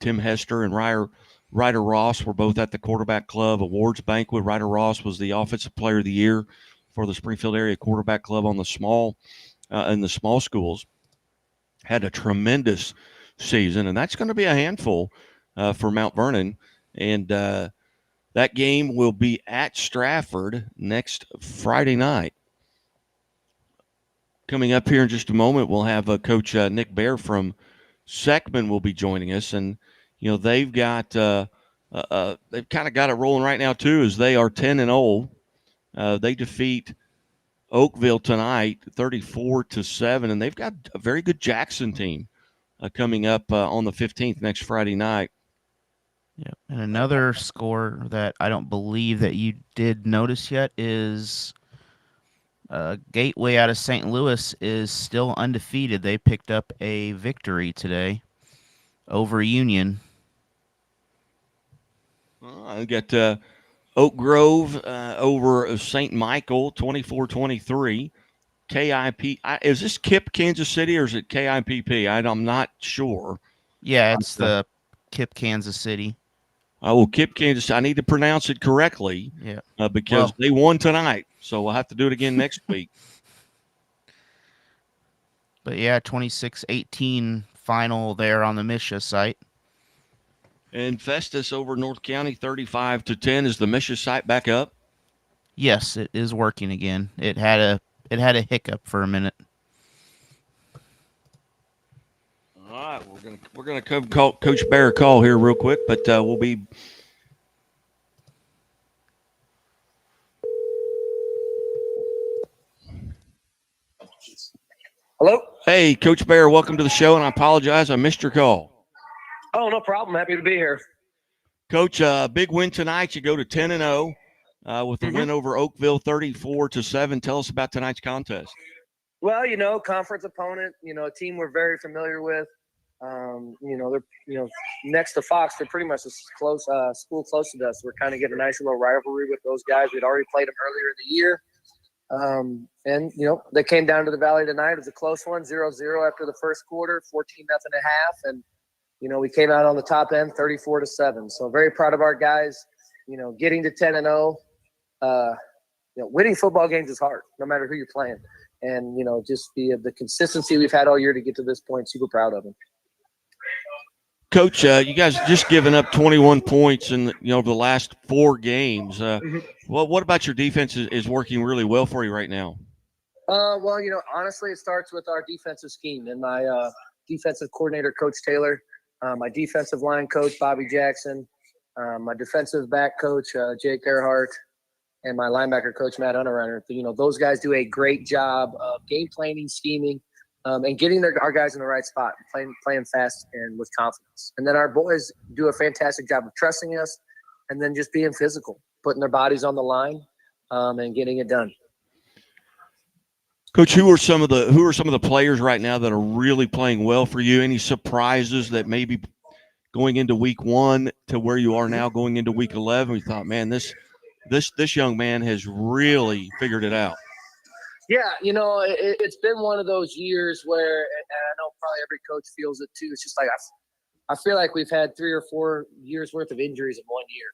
Tim Hester and Ryder Ross were both at the Quarterback Club Awards Banquet. Ryder Ross was the Offensive Player of the Year for the Springfield Area Quarterback Club on the small schools. Had a tremendous season, and that's going to be a handful for Mount Vernon. And that game will be at Stratford next Friday night. Coming up here in just a moment, we'll have Coach Nick Bear from Seckman will be joining us, and they've got they've kind of got it rolling right now too, as they are 10-0. They defeat Oakville tonight, 34-7, and they've got a very good Jackson team coming up on the 15th next Friday night. Yeah, and another score that I don't believe that you did notice yet is Gateway out of St. Louis is still undefeated. They picked up a victory today over Union. I got Oak Grove over St. Michael, 24-23. KIP. Is this KIP Kansas City or is it KIPP? I'm not sure. Yeah, it's the KIP Kansas City. KIP Kansas. I need to pronounce it correctly. Yeah. Because they won tonight, so we'll have to do it again next week. But yeah, 26-18 final there on the Misha site. And Festus over North County, 35-10. Is the Misha site back up? Yes, it is working again. It had a hiccup for a minute. All right, we're gonna call Coach Bear a call here real quick, but we'll be. Hello. Hey, Coach Bear, welcome to the show, and I apologize I missed your call. Oh, no problem. Happy to be here. Coach, big win tonight. You go to 10-0 with a win over Oakville, 34-7. Tell us about tonight's contest. Well, conference opponent, a team we're very familiar with. They're next to Fox. They're pretty much a close school close to us. We're kind of getting a nice little rivalry with those guys. We'd already played them earlier in the year. They came down to the Valley tonight. It was a close one, 0-0 after the first quarter, 14-0 at half. And, we came out on the top end, 34-7. So very proud of our guys, getting to 10-0. Winning football games is hard, no matter who you're playing. And, just the consistency we've had all year to get to this point, super proud of them. Coach, you guys just given up 21 points in the last 4 games. What about your defense is working really well for you right now? Honestly, it starts with our defensive scheme and my defensive coordinator, Coach Taylor, my defensive line coach, Bobby Jackson, my defensive back coach, Jake Earhart, and my linebacker coach, Matt Unterreiner. Those guys do a great job of game planning, scheming, and getting our guys in the right spot, playing fast and with confidence. And then our boys do a fantastic job of trusting us and then just being physical, putting their bodies on the line, and getting it done. Coach, who are some of the players right now that are really playing well for you? Any surprises that maybe going into week 1 to where you are now going into week 11, we thought, man, this young man has really figured it out? Yeah, it's been one of those years where, and I know probably every coach feels it too. It's just like I feel like we've had 3 or 4 years worth of injuries in 1 year.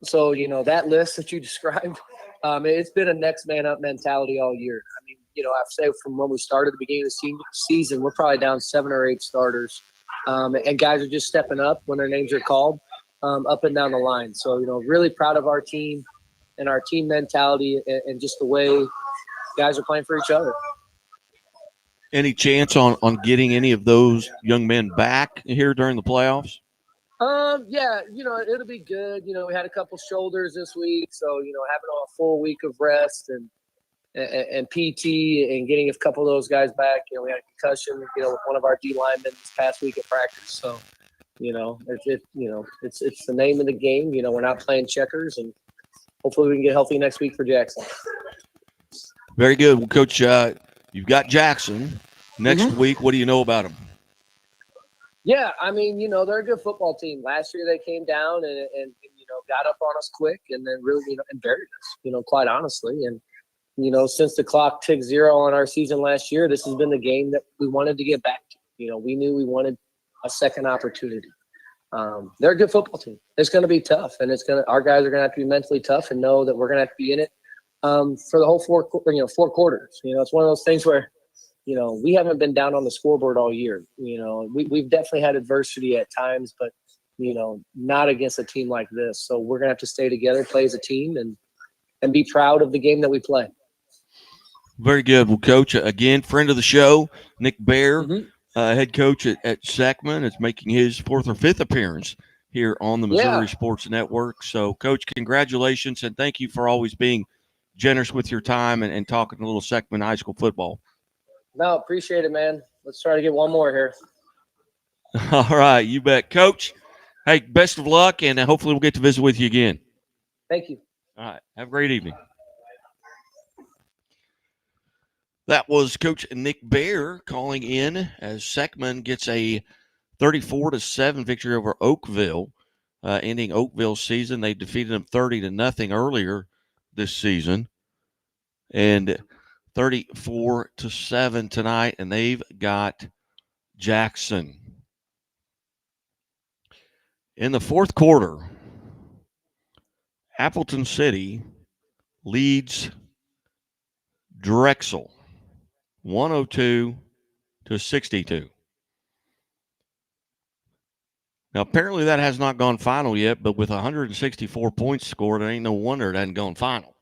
So that list that you described, it's been a next man up mentality all year. I mean, I've said from when we started at the beginning of the season, we're probably down 7 or 8 starters, and guys are just stepping up when their names are called, up and down the line. So really proud of our team and our team mentality and just the way guys are playing for each other. Any chance on getting any of those young men back here during the playoffs? Yeah, it'll be good. We had a couple shoulders this week, so having a full week of rest and PT and getting a couple of those guys back. We had a concussion, with one of our D linemen this past week at practice. So, it's the name of the game. We're not playing checkers, and hopefully we can get healthy next week for Jackson. Very good. Well, Coach, you've got Jackson next week. What do you know about them? Yeah, I mean, they're a good football team. Last year they came down and got up on us quick and then really, and buried us, quite honestly. And, since the clock ticked 0 on our season last year, this has been the game that we wanted to get back to. We knew we wanted a second opportunity. They're a good football team. It's going to be tough, and our guys are going to have to be mentally tough and know that we're going to have to be in it for the whole 4 quarters. It's one of those things where, we haven't been down on the scoreboard all year. We've definitely had adversity at times, but, not against a team like this. So we're going to have to stay together, play as a team, and be proud of the game that we play. Very good. Well, Coach, again, friend of the show, Nick Bear, head coach at Seckman, is making his 4th or 5th appearance here on the Missouri Sports Network. So, Coach, congratulations, and thank you for always being generous with your time and talking a little Seckman high school football. No, appreciate it, man. Let's try to get one more here. All right, you bet. Coach, hey, best of luck, and hopefully we'll get to visit with you again. Thank you. All right, have a great evening. That was Coach Nick Bear calling in as Seckman gets a 34-7 victory over Oakville, ending Oakville's season. They defeated them 30-0 earlier this season, and 34-7 tonight, and they've got Jackson. In the 4th quarter, Appleton City leads Drexel 102-62. Now, apparently that has not gone final yet, but with 164 points scored, it ain't no wonder it hasn't gone final.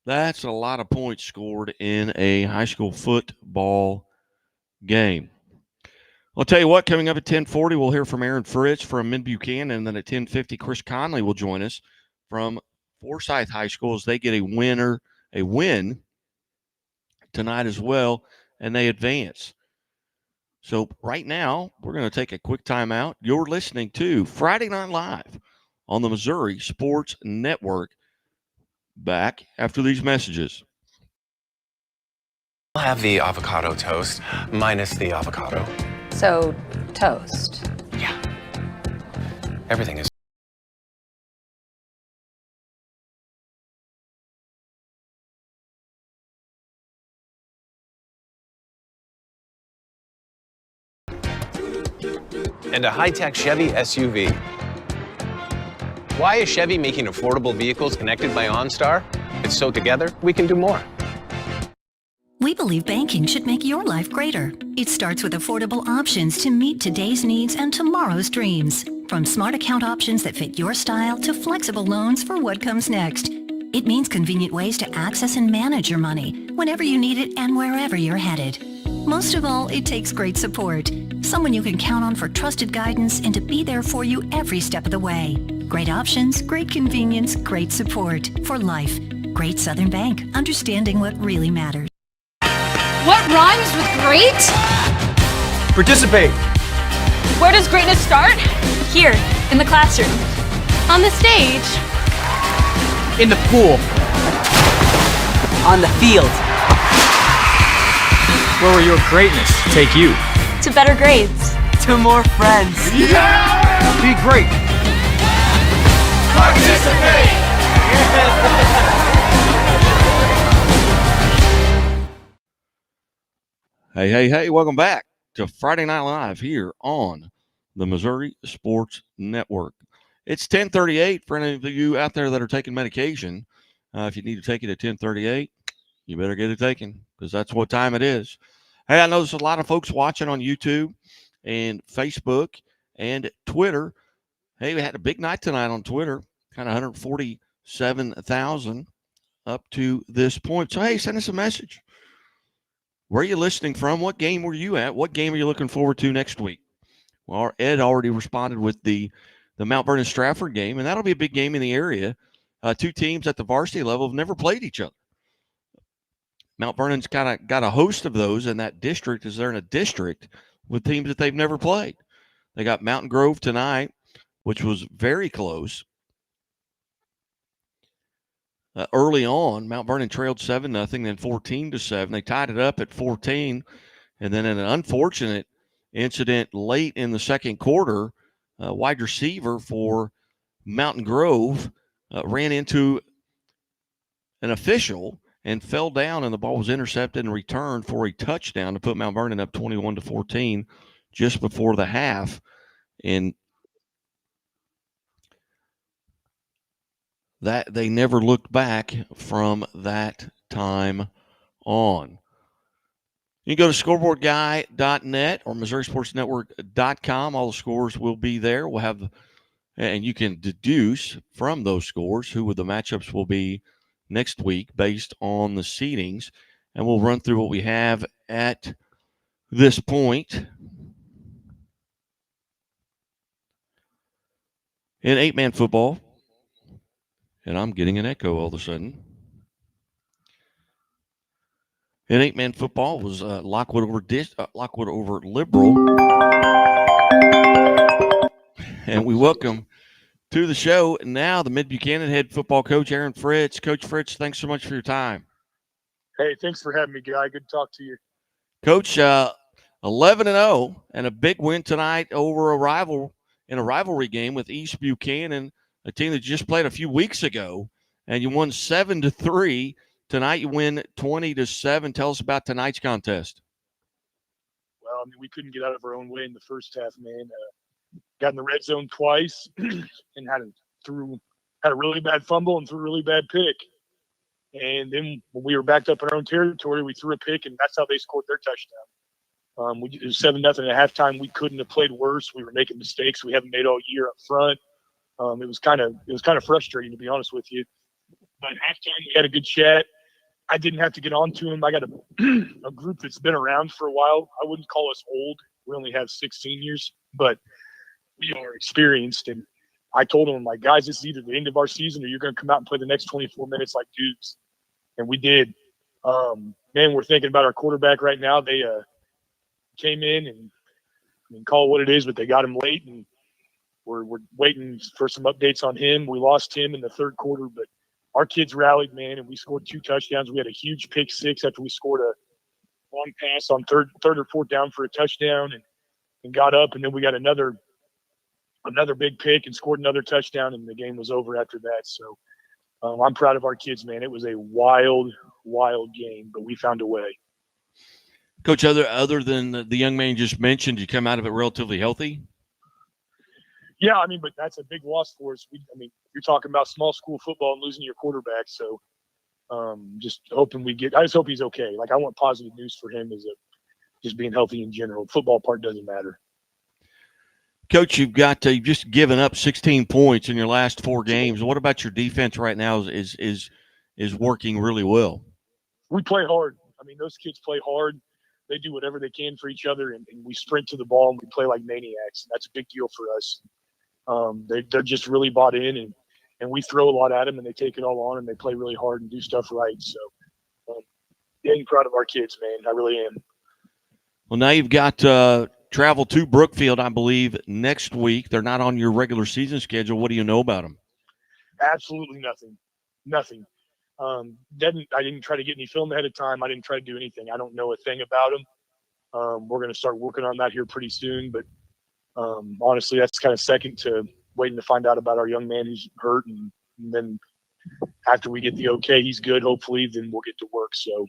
That's a lot of points scored in a high school football game. I'll tell you what, coming up at 10:40, we'll hear from Aaron Fritz from Mid Buchanan, and then at 10:50, Chris Conley will join us from Forsyth High School as they get a win tonight as well, and they advance. So right now, we're going to take a quick timeout. You're listening to Friday Night Live on the Missouri Sports Network. Back after these messages. I'll have the avocado toast minus the avocado. So, toast. Everything is. And a high-tech Chevy SUV. Why is Chevy making affordable vehicles connected by OnStar? It's so together we can do more. We believe banking should make your life greater. It starts with affordable options to meet today's needs and tomorrow's dreams. From smart account options that fit your style to flexible loans for what comes next. It means convenient ways to access and manage your money whenever you need it and wherever you're headed. Most of all, it takes great support. Someone you can count on for trusted guidance and to be there for you every step of the way. Great options, great convenience, great support. For life. Great Southern Bank. Understanding what really matters. What rhymes with great? Participate. Where does greatness start? Here, in the classroom. On the stage. In the pool. On the field. Where will your greatness take you? To better grades. To more friends. Be great. Participate! Hey, welcome back to Friday Night Live here on the Missouri Sports Network. It's 10:38 for any of you out there that are taking medication. If you need to take it at 10:38, you better get it taken because that's what time it is. Hey, I know there's a lot of folks watching on YouTube and Facebook and Twitter. Hey, we had a big night tonight on Twitter, kind of 147,000 up to this point. So, hey, send us a message. Where are you listening from? What game were you at? What game are you looking forward to next week? Well, Ed already responded with the Mount Vernon Stratford game, and that'll be a big game in the area. Two teams at the varsity level have never played each other. Mount Vernon's kind of got a host of those in that district as they're in a district with teams that they've never played. They got Mountain Grove tonight, which was very close. Early on, Mount Vernon trailed 7-0, then 14-7. They tied it up at 14, and then in an unfortunate incident late in the second quarter, wide receiver for Mountain Grove ran into an official and fell down, and the ball was intercepted and returned for a touchdown to put Mount Vernon up 21-14 just before the half. And that they never looked back from that time on. You can go to scoreboardguy.net or MissouriSportsNetwork.com. All the scores will be there. We'll have, and you can deduce from those scores who the matchups will be next week based on the seedings. And we'll run through what we have at this point. In 8-man football, and I'm getting an echo all of a sudden. In 8-man football was Lockwood over Liberal. And we welcome to the show now the Mid-Buchanan head football coach, Aaron Fritz. Coach Fritz, thanks so much for your time. Hey, thanks for having me, Guy. Good to talk to you. Coach, 11-0 and a big win tonight over a rivalry game with East Buchanan, a team that just played a few weeks ago, and you won 7-3. Tonight you win 20-7. Tell us about tonight's contest. Well, I mean, we couldn't get out of our own way in the first half, man. Got in the red zone twice and had a really bad fumble and threw a really bad pick. And then when we were backed up in our own territory, we threw a pick, and that's how they scored their touchdown. It was 7-0 at halftime. We couldn't have played worse. We were making mistakes we haven't made all year up front. It was kind of frustrating, to be honest with you. But at halftime, we had a good chat. I didn't have to get on to him. I got a group that's been around for a while. I wouldn't call us old. We only have 6 seniors, but we are experienced. And I told them, like, guys, this is either the end of our season or you're going to come out and play the next 24 minutes like dudes. And we did. Man, we're thinking about our quarterback right now. They came in and call it what it is, but they got him late, and we're waiting for some updates on him. We lost him in the third quarter, but our kids rallied, man, and we scored 2 touchdowns. We had a huge pick six after we scored a long pass on third or fourth down for a touchdown. And and got up, and then we got another big pick and scored another touchdown, and the game was over after that. So I'm proud of our kids, man. It was a wild game, but we found a way. Coach, other than the young man you just mentioned, you come out of it relatively healthy? Yeah, I mean, but that's a big loss for us. You're talking about small school football and losing your quarterback. So just hoping I just hope he's okay. Like, I want positive news for him just being healthy in general. The football part doesn't matter. Coach, you've just given up 16 points in your last 4 games. What about your defense right now is working really well? We play hard. I mean, those kids play hard. They do whatever they can for each other, and we sprint to the ball, and we play like maniacs. And that's a big deal for us. They're just really bought in, and we throw a lot at them, and they take it all on, and they play really hard and do stuff right. So I'm proud of our kids, man. I really am. Well, now you've got travel to Brookfield, I believe, next week. They're not on your regular season schedule. What do you know about them? Absolutely nothing. I didn't try to get any film ahead of time. I didn't try to do anything. I don't know a thing about them. We're going to start working on that here pretty soon. But honestly, that's kind of second to waiting to find out about our young man who's hurt. And then after we get the okay, he's good, hopefully, then we'll get to work. So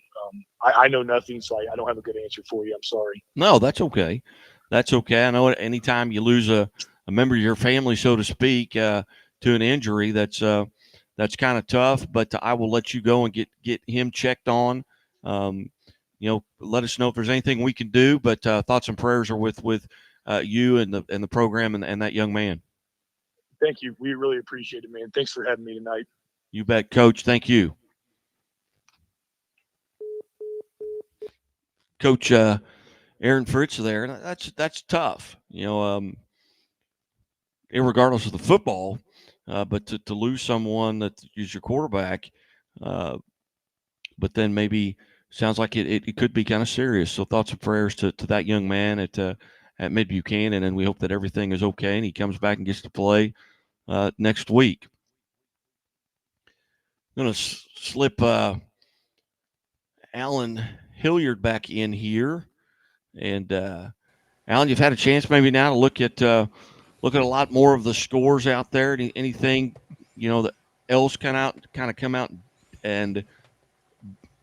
I know nothing, so I don't have a good answer for you. I'm sorry. No, that's okay. That's okay. I know anytime you lose a member of your family, so to speak, to an injury, that's kind of tough, but I will let you go and get him checked on. Let us know if there's anything we can do, but thoughts and prayers are with you and the program and that young man. Thank you. We really appreciate it, man. Thanks for having me tonight. You bet, Coach. Thank you. Coach Aaron Fritz there. That's tough, irregardless of the football. But to lose someone that is your quarterback, but then maybe sounds like it could be kind of serious. So thoughts and prayers to that young man at Mid Buchanan, and we hope that everything is okay and he comes back and gets to play next week. I'm going to slip Alan Hilliard back in here, and Alan, you've had a chance maybe now to look at a lot more of the scores out there. Anything that else kind of come out and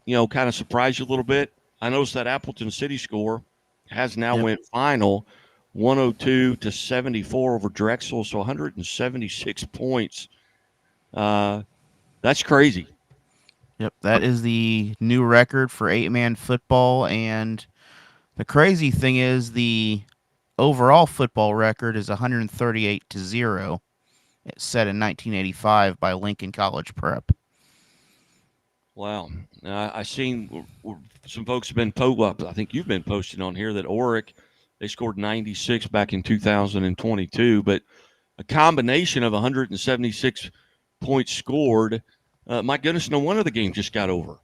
kind of surprise you a little bit? I noticed that Appleton City score has now went final, 102-74 over Drexel, so 176 points. That's crazy. Yep, that is the new record for 8-man football, and the crazy thing is the overall football record is 138-0. It's set in 1985 by Lincoln College Prep. Wow. I've seen some folks have been I think you've been posting on here that Oric, they scored 96 back in 2022, but a combination of 176 points scored. My goodness, no wonder the game just got over.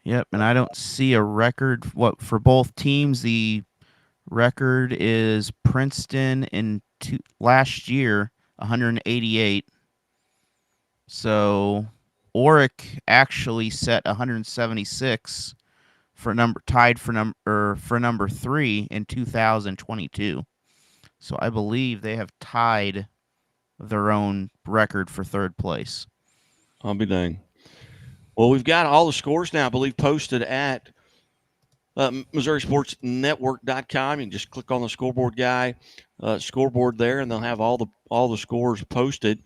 Yep, and I don't see a record. For both teams, the record is Princeton in last year, 188. So Oric actually set 176 tied for number 3 in 2022. So I believe they have tied their own record for third place. I'll be dang. Well, we've got all the scores now, I believe, posted at MissouriSportsNetwork.com. You can just click on the scoreboard guy, scoreboard there, and they'll have all the scores posted.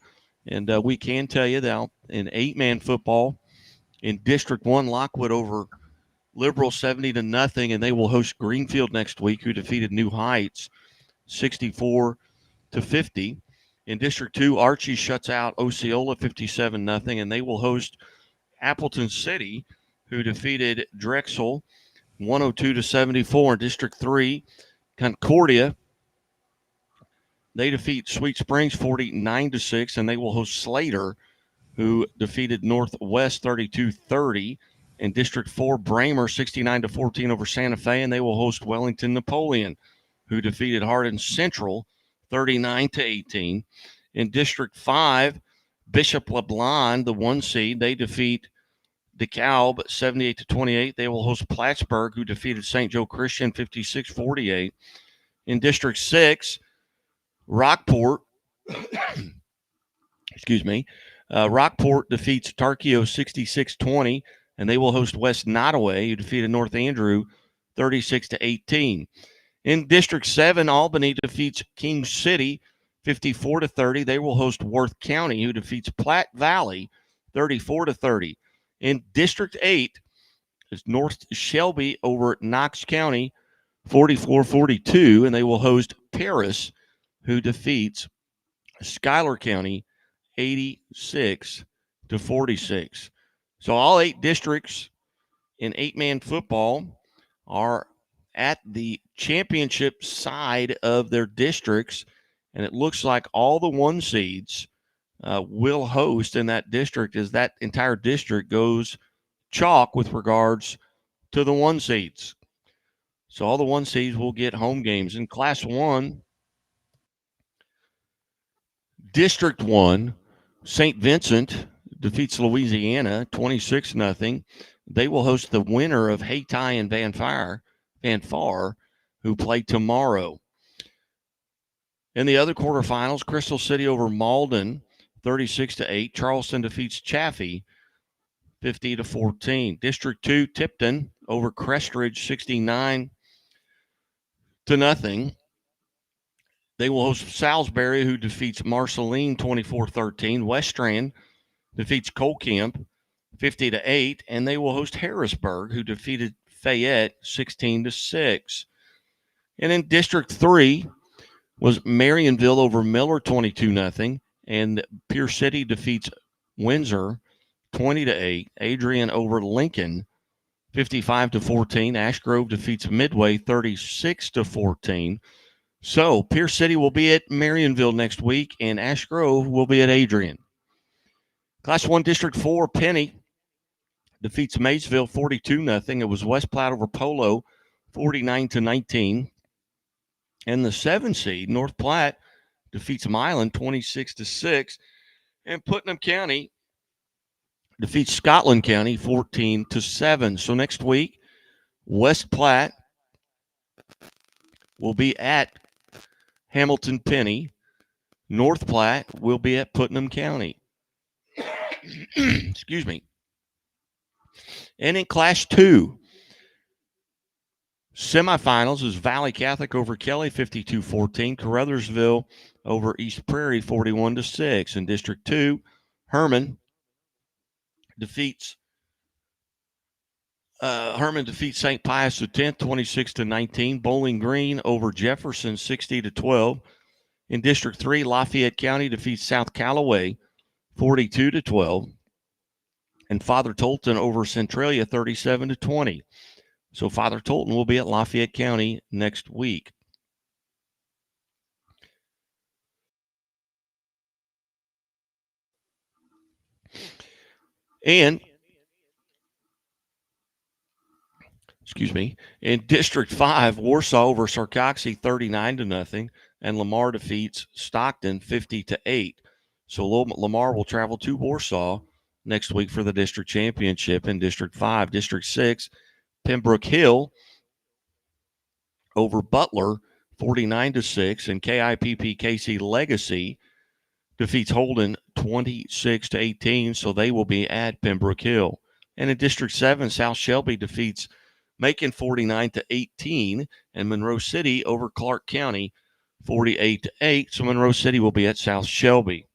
And we can tell you that in 8-man football, in District 1, Lockwood over Liberal 70-0, and they will host Greenfield next week, who defeated New Heights 64-50. In District 2, Archie shuts out Osceola 57-0, and they will host Appleton City, who defeated Drexel 102-74. In District 3, Concordia, they defeat Sweet Springs 49-6, and they will host Slater, who defeated Northwest 32-30. In District 4, Bramer 69-14 over Santa Fe, and they will host Wellington Napoleon, who defeated Hardin Central 39-18. In District 5, Bishop LeBlond, the 1 seed, they defeat DeKalb 78-28. They will host Plattsburgh, who defeated St. Joe Christian 56-48. In District 6, Rockport, Rockport defeats Tarkio 66-20, and they will host West Nottoway, who defeated North Andrew 36-18. In District 7, Albany defeats King City 54-30. They will host Worth County, who defeats Platte Valley 34-30. In District 8, is North Shelby over Knox County 44-42, and they will host Paris, who defeats Schuyler County 86-46. So all 8 districts in 8-man football are at the championship side of their districts, and it looks like all the 1 seeds will host in that district, as that entire district goes chalk with regards to the 1 seeds. So all the 1 seeds will get home games. In Class 1, District 1, St. Vincent defeats Louisiana 26-0. They will host the winner of Hayti and Van Far, who play tomorrow. In the other quarterfinals, Crystal City over Malden 36-8. Charleston defeats Chaffee 50-14. District 2, Tipton over Crestridge 69-0. They will host Salisbury, who defeats Marceline 24-13. Weststrand defeats Colcamp 50-8, and they will host Harrisburg, who defeated Fayette 16-6. And in District 3 was Marionville over Miller 22-0, and Pierce City defeats Windsor 20-8. Adrian over Lincoln 55-14. Ashgrove defeats Midway 36-14. So Pierce City will be at Marionville next week, and Ashgrove will be at Adrian. Class 1, District 4, Penny defeats Maysville 42-0. It was West Platte over Polo 49-19. And the 7 seed, North Platte, defeats Milan 26-6. And Putnam County defeats Scotland County 14-7. So next week, West Platte will be at Hamilton Penny. North Platte will be at Putnam County. Excuse me. And in Class 2, semifinals is Valley Catholic over Kelly 52-14. Caruthersville over East Prairie 41-6. In District 2, Herman defeats St. Pius X 26-19. Bowling Green over Jefferson 60-12. In District 3, Lafayette County defeats South Callaway 42-12. And Father Tolton over Centralia 37-20. So Father Tolton will be at Lafayette County next week. And in District 5, Warsaw over Sarcoxy 39-0, and Lamar defeats Stockton 50-8. So Lamar will travel to Warsaw next week for the district championship in District 5. District 6, Pembroke Hill over Butler 49-6, and KIPP KC Legacy defeats Holden 26-18, so they will be at Pembroke Hill. And in District 7, South Shelby defeats Macon 49-18, and Monroe City over Clark County 48-8. So Monroe City will be at South Shelby.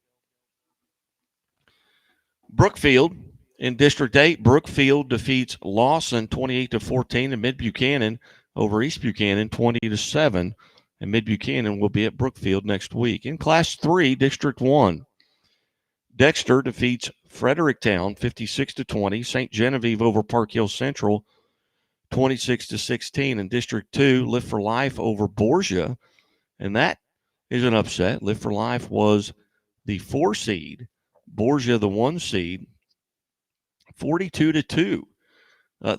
Brookfield in District 8, Brookfield defeats Lawson 28-14, and Mid Buchanan over East Buchanan 20-7. And Mid Buchanan will be at Brookfield next week. In Class 3, District 1, Dexter defeats Fredericktown 56-20. St. Genevieve over Park Hill Central 26-16. In District 2, Live for Life over Borgia, and that is an upset. Live for Life was the 4 seed, Borgia the 1 seed, 42-2.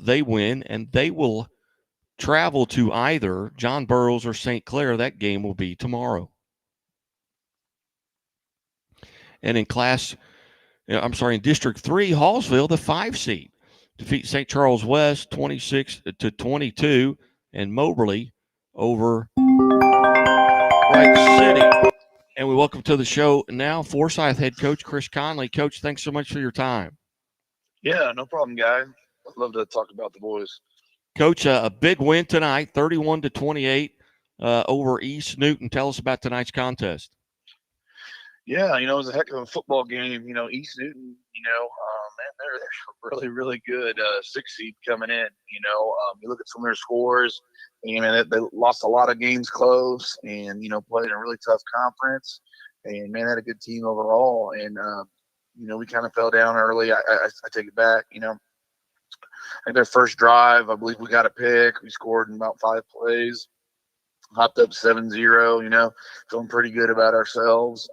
They win, and they will travel to either John Burroughs or St. Clair. That game will be tomorrow. And in District 3, Hallsville, the 5 seed, defeats St. Charles West 26-22, and Moberly over Cartwright City. And we welcome to the show now Forsyth head coach Chris Conley. Coach, thanks so much for your time. Yeah, no problem, guy. I'd love to talk about the boys. Coach, a big win tonight, 31-28 over East Newton. Tell us about tonight's contest. Yeah, it was a heck of a football game. East Newton, man, they're really, really good 6 seed coming in. You look at some of their scores, and they lost a lot of games close and, played in a really tough conference. And, man, they had a good team overall. And, we kind of fell down early. I take it back, I think their first drive, I believe we got a pick. We scored in about 5 plays, hopped up 7-0, feeling pretty good about ourselves.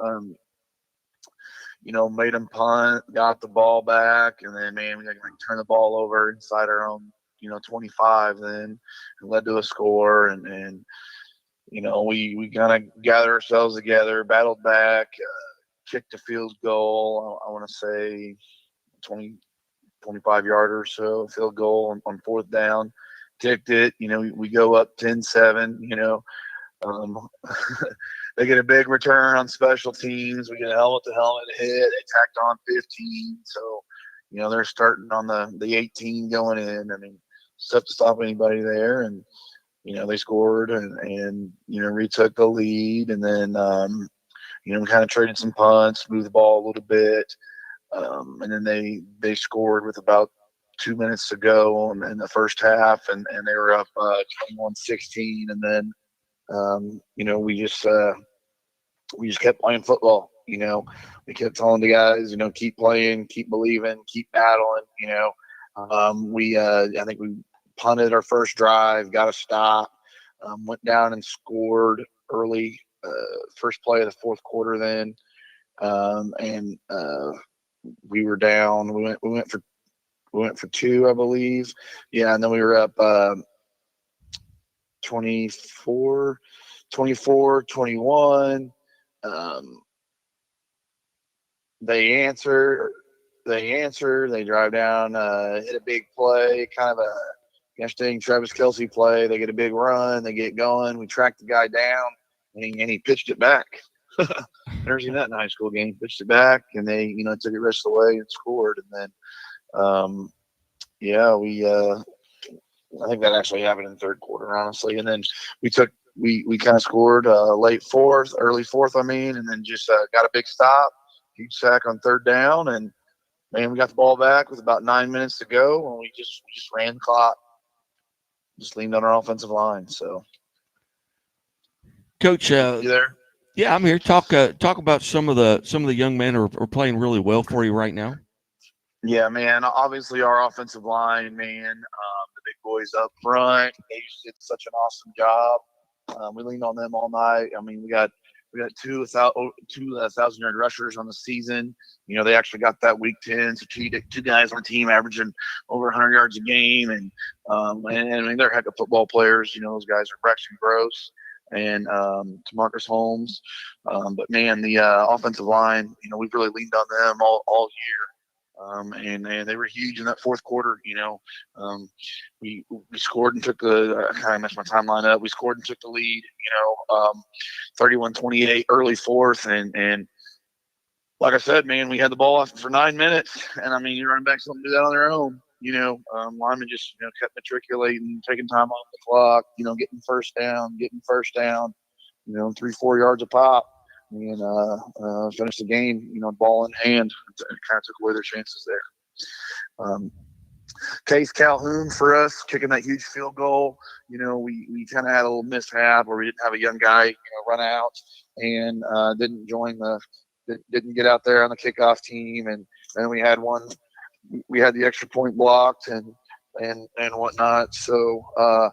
Made them punt, got the ball back, and then, man, we got to turn the ball over inside our own, 25 then, and led to a score. And we kind of gathered ourselves together, battled back, kicked a field goal, I want to say 25 yarder or so, field goal on 4th down, kicked it, we go up 10-7, they get a big return on special teams. We get a helmet-to-helmet hit. They tacked on 15. So, they're starting on the 18 going in. I mean, it's tough to stop anybody there. And, they scored and retook the lead. And then, we kind of traded some punts, moved the ball a little bit. And then they scored with about 2 minutes to go in the first half. And they were up 21-16. And then, we just kept playing football. We kept telling the guys, keep playing, keep believing, keep battling. I think we punted our first drive, got a stop, went down and scored early, first play of the 4th quarter. Then, and we were down. We went for 2, I believe. Yeah, and then we were up 24-21. They answer, they drive down, hit a big play, kind of a interesting Travis Kelce play. They get a big run, they get going. We track the guy down, and he pitched it back. Never seen that in a high school game. Pitched it back, and they, took it rest of the way and scored. And then, I think that actually happened in the 3rd quarter, honestly. And then we kind of scored early fourth, and then just got a big stop, huge sack on 3rd down. And, man, we got the ball back with about 9 minutes to go, and we just ran the clock, just leaned on our offensive line. So, Coach, you there? Yeah, I'm here. Talk about some of the young men who are playing really well for you right now. Yeah, man. Obviously, our offensive line, man, the big boys up front, they just did such an awesome job. We leaned on them all night. I mean, we got 2 1,000-yard rushers on the season. They actually got that week 10. So two guys on the team averaging over 100 yards a game, and I mean, they're heck of football players. Those guys are Braxton Gross and Tamarcus Holmes. But, man, the offensive line, we've really leaned on them all year. And they were huge in that 4th quarter. We scored and took I kind of messed my timeline up. We scored and took the lead, 31-28 early 4th. And like I said, man, we had the ball for 9 minutes. And, I mean, your running backs don't do that on their own. Linemen just, kept matriculating, taking time off the clock, getting first down, 3-4 yards a pop. And finished the game, ball in hand. It kind of took away their chances there. Case Calhoun for us, kicking that huge field goal. We kind of had a little mishap where we didn't have a young guy, run out and didn't get out there on the kickoff team. And then we had the extra point blocked and whatnot. So, for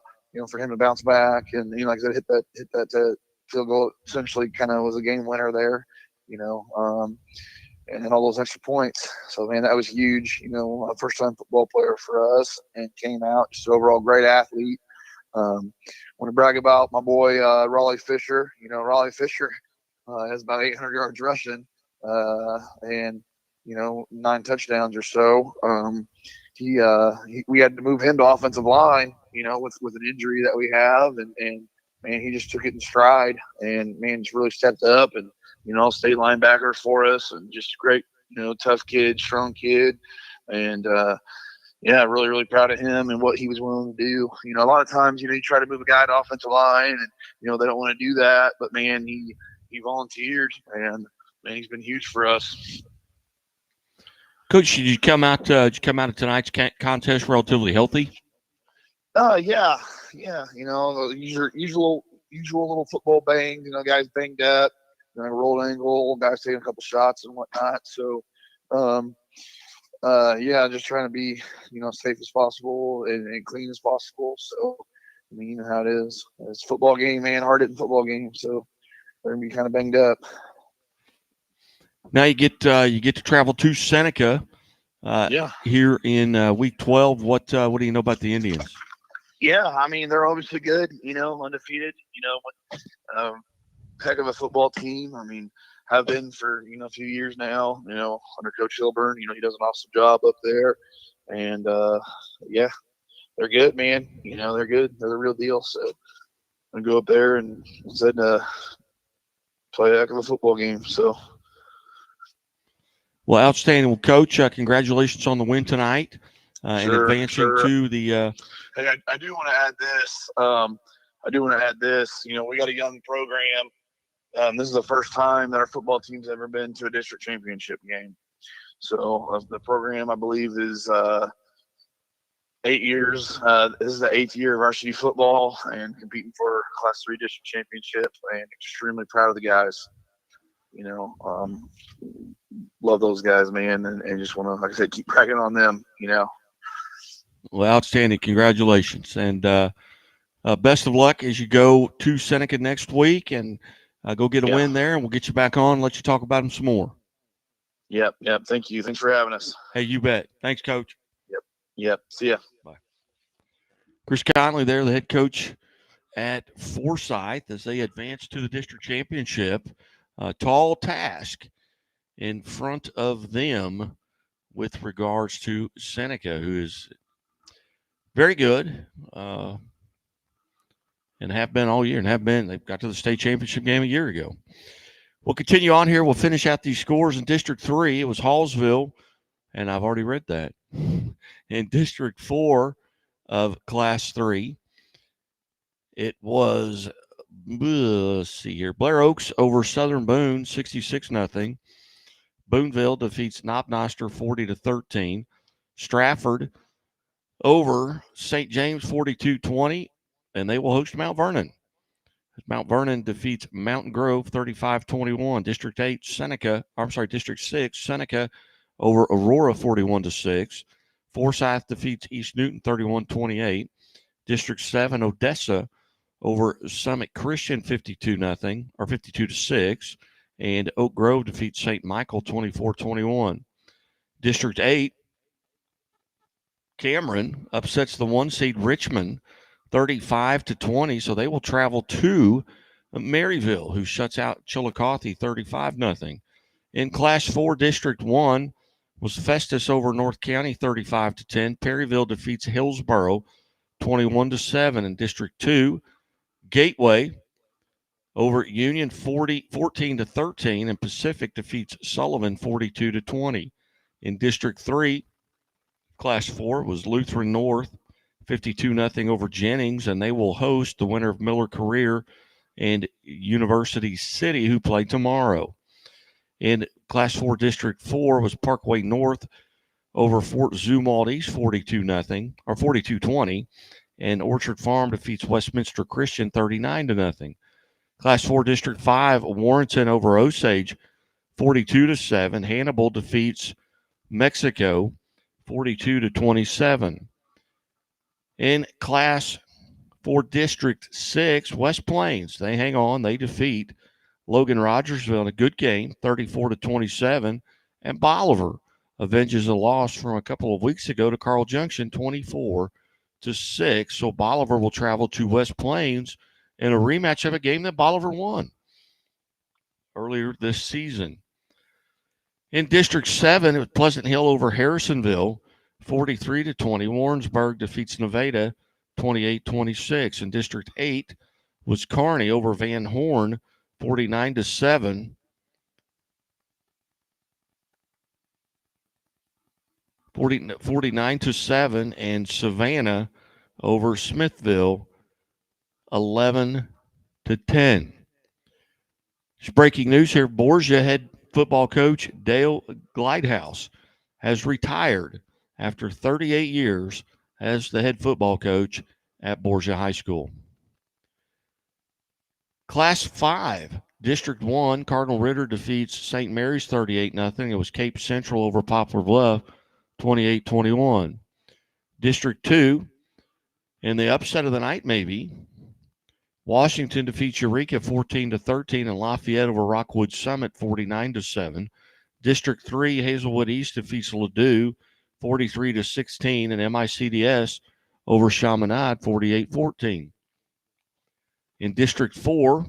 him to bounce back and, like I said, hit that field goal essentially kind of was a game winner there, and all those extra points. So, man, that was huge, a first-time football player for us, and came out just an overall great athlete. Want to brag about my boy Raleigh Fisher. Raleigh Fisher has about 800 yards rushing and, 9 touchdowns or so. We had to move him to offensive line, with an injury that we have, and man, he just took it in stride and, man, just really stepped up and, state linebacker for us and just great, tough kid, strong kid. And, yeah, really, really proud of him and what he was willing to do. A lot of times, you try to move a guy to offensive line and, they don't want to do that. But, man, he volunteered, and, man, he's been huge for us. Coach, did you come out of tonight's contest relatively healthy? Yeah. The usual little football bangs. Guys banged up, rolled ankle, guys taking a couple shots and whatnot. So, yeah, just trying to be, safe as possible and clean as possible. So, you know how it is. It's a football game, man, hard-hitting football game. So they're gonna be kind of banged up. Now you get to travel to Seneca. Here in week 12. What do you know about the Indians? Yeah, they're obviously good. Undefeated. Heck of a football team. Have been for a few years now. Under Coach Hilburn. He does an awesome job up there, and yeah, they're good, man. They're good. They're the real deal. So I'm gonna go up there and said play a heck of a football game. So. Well, outstanding. Well, Coach, congratulations on the win tonight and advancing to the. Hey, I do want to add this. We got a young program. This is the first time that our football team's ever been to a district championship game. So the program, I believe, is 8 years. This is the 8th year of varsity football and competing for Class 3 district championship, and extremely proud of the guys. Love those guys, man, and just want to, like I said, keep cracking on them. Well, outstanding. Congratulations, and best of luck as you go to Seneca next week, and go get a win there, and we'll get you back on and let you talk about them some more. Yep. Thank you. Thanks for having us. Hey, you bet. Thanks, Coach. Yep. See ya. Bye. Chris Conley there, the head coach at Forsyth, as they advance to the district championship. Tall task in front of them with regards to Seneca, who is very good and have been all year they've got to the state championship game a year ago. We'll continue on here. We'll finish out these scores in District 3. It was Hallsville, and I've already read that. In District 4 of Class 3, it was, let's see here, Blair Oaks over Southern Boone, 66-0. Booneville defeats Knobnoster 40-13. Stratford over St. James 42-20, and they will host Mount Vernon. Mount Vernon defeats Mountain Grove 35-21. District 6, Seneca over Aurora 41-6. Forsyth defeats East Newton 31-28. District 7, Odessa over Summit Christian 52-6. And Oak Grove defeats St. Michael 24-21. District 8, Cameron upsets the 1 seed Richmond 35-20. So they will travel to Maryville, who shuts out Chillicothe 35-0. In Class 4, District 1 was Festus over North County 35-10. Perryville defeats Hillsboro 21-7. In District 2, Gateway over Union 14-13, and Pacific defeats Sullivan 42-20. In District 3, Class 4 was Lutheran North 52-0 over Jennings, and they will host the winner of Miller Career and University City, who play tomorrow. In Class 4, District 4 was Parkway North over Fort Zumwalt East 42-20, and Orchard Farm defeats Westminster Christian 39-0. Class 4, District 5, Warrenton over Osage 42-7. Hannibal defeats Mexico 42-27. In Class 4, District 6, West Plains, they hang on. They defeat Logan Rogersville in a good game, 34-27. And Bolivar avenges a loss from a couple of weeks ago to Carl Junction, 24-6. So Bolivar will travel to West Plains in a rematch of a game that Bolivar won earlier this season. In District 7, it was Pleasant Hill over Harrisonville, 43-20. Warrensburg defeats Nevada, 28-26. In District 8, was Kearney over Van Horn, 49-7. 49-7, and Savannah over Smithville, 11-10. It's breaking news here. Borgia head football coach Dale Glidehouse has retired after 38 years as the head football coach at Borgia High School. Class 5, District 1, Cardinal Ritter defeats St. Mary's 38-0. It was Cape Central over Poplar Bluff, 28-21. District 2, in the upset of the night maybe, Washington defeats Eureka 14-13, and Lafayette over Rockwood Summit 49-7. District 3, Hazelwood East defeats Ladue 43-16, and MICDS over Chaminade 48-14. In District 4,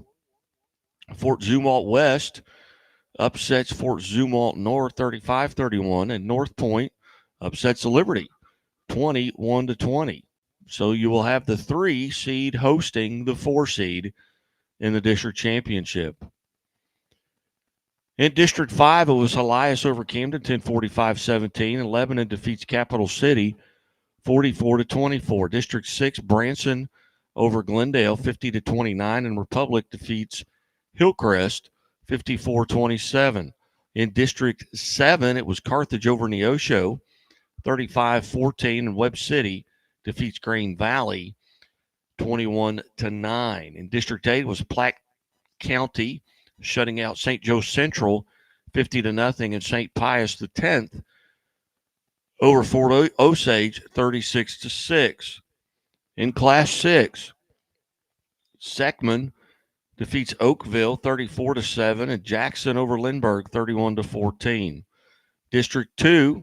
Fort Zumwalt West upsets Fort Zumwalt North 35-31, and North Point upsets Liberty 21-20. So you will have the 3 seed hosting the 4 seed in the district championship. In District 5, it was Elias over Camden 10-45-17, and Lebanon defeats Capital City 44-24. District 6, Branson over Glendale 50-29, and Republic defeats Hillcrest 54-27. In District 7, it was Carthage over Neosho 35-14, and Webb City defeats Green Valley 21-9. In District 8, it was Platte County shutting out St. Joe Central 50-0, and St. Pius X over Fort Osage 36-6. In Class 6, Seckman defeats Oakville 34-7, and Jackson over Lindbergh 31-14. District 2,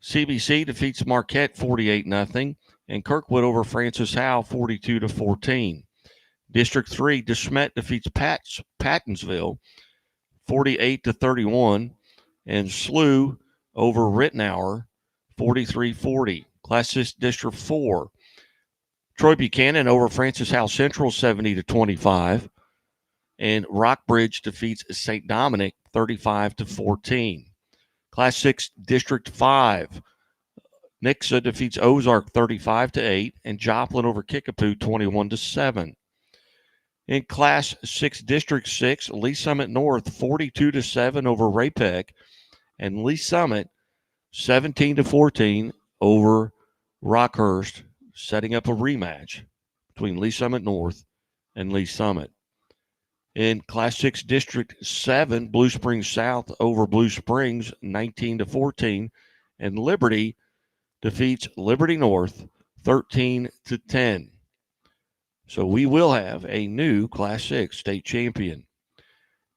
CBC defeats Marquette 48-0, and Kirkwood over Francis Howe 42-14. District 3, DeSmet defeats Pattonsville 48-31, and Slough over Rittenhour 43-40. Class 6, District 4, Troy Buchanan over Francis Howe Central 70-25, and Rockbridge defeats St. Dominic 35-14. Class 6, District 5, Nixa defeats Ozark 35-8, and Joplin over Kickapoo 21-7. In Class 6, District 6, Lee Summit North 42-7 over Ray-Pec, and Lee Summit 17-14 over Rockhurst, setting up a rematch between Lee Summit North and Lee Summit. In Class 6, District 7, Blue Springs South over Blue Springs 19-14, and Liberty defeats Liberty North 13-10. So we will have a new Class 6 state champion.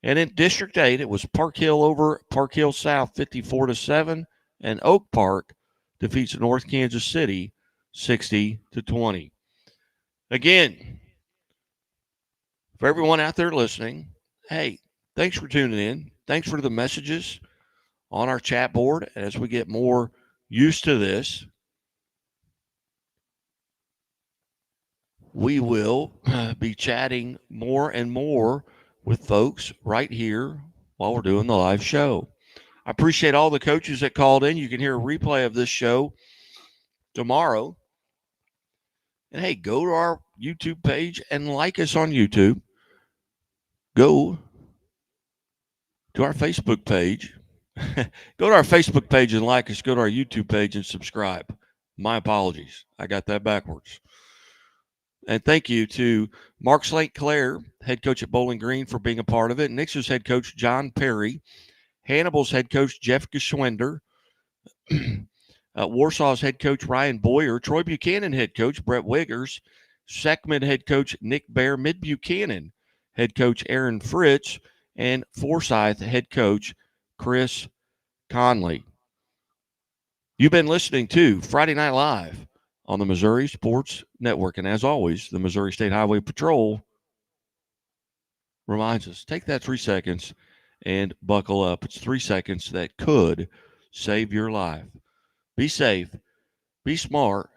And in District 8, it was Park Hill over Park Hill South 54-7, and Oak Park defeats North Kansas City 60-20. Again, for everyone out there listening, hey, thanks for tuning in. Thanks for the messages on our chat board as we get more used to this. We will be chatting more and more with folks right here while we're doing the live show. I appreciate all the coaches that called in. You can hear a replay of this show tomorrow. And hey, go to our YouTube page and like us on YouTube. Go to our Facebook page. Go to our Facebook page and like us. Go to our YouTube page and subscribe. My apologies. I got that backwards. And thank you to Mark St. Clair, head coach at Bowling Green, for being a part of it. Nix's head coach, John Perry. Hannibal's head coach, Jeff Geschwender. Warsaw's head coach, Ryan Boyer. Troy Buchanan head coach, Brett Wiggers. Seckman head coach, Nick Bear. Mid-Buchanan head coach, Aaron Fritz. And Forsyth head coach, Chris Conley. You've been listening to Friday Night Live on the Missouri Sports Network. And as always, the Missouri State Highway Patrol reminds us, take that 3 seconds and buckle up. It's 3 seconds that could save your life. Be safe, be smart,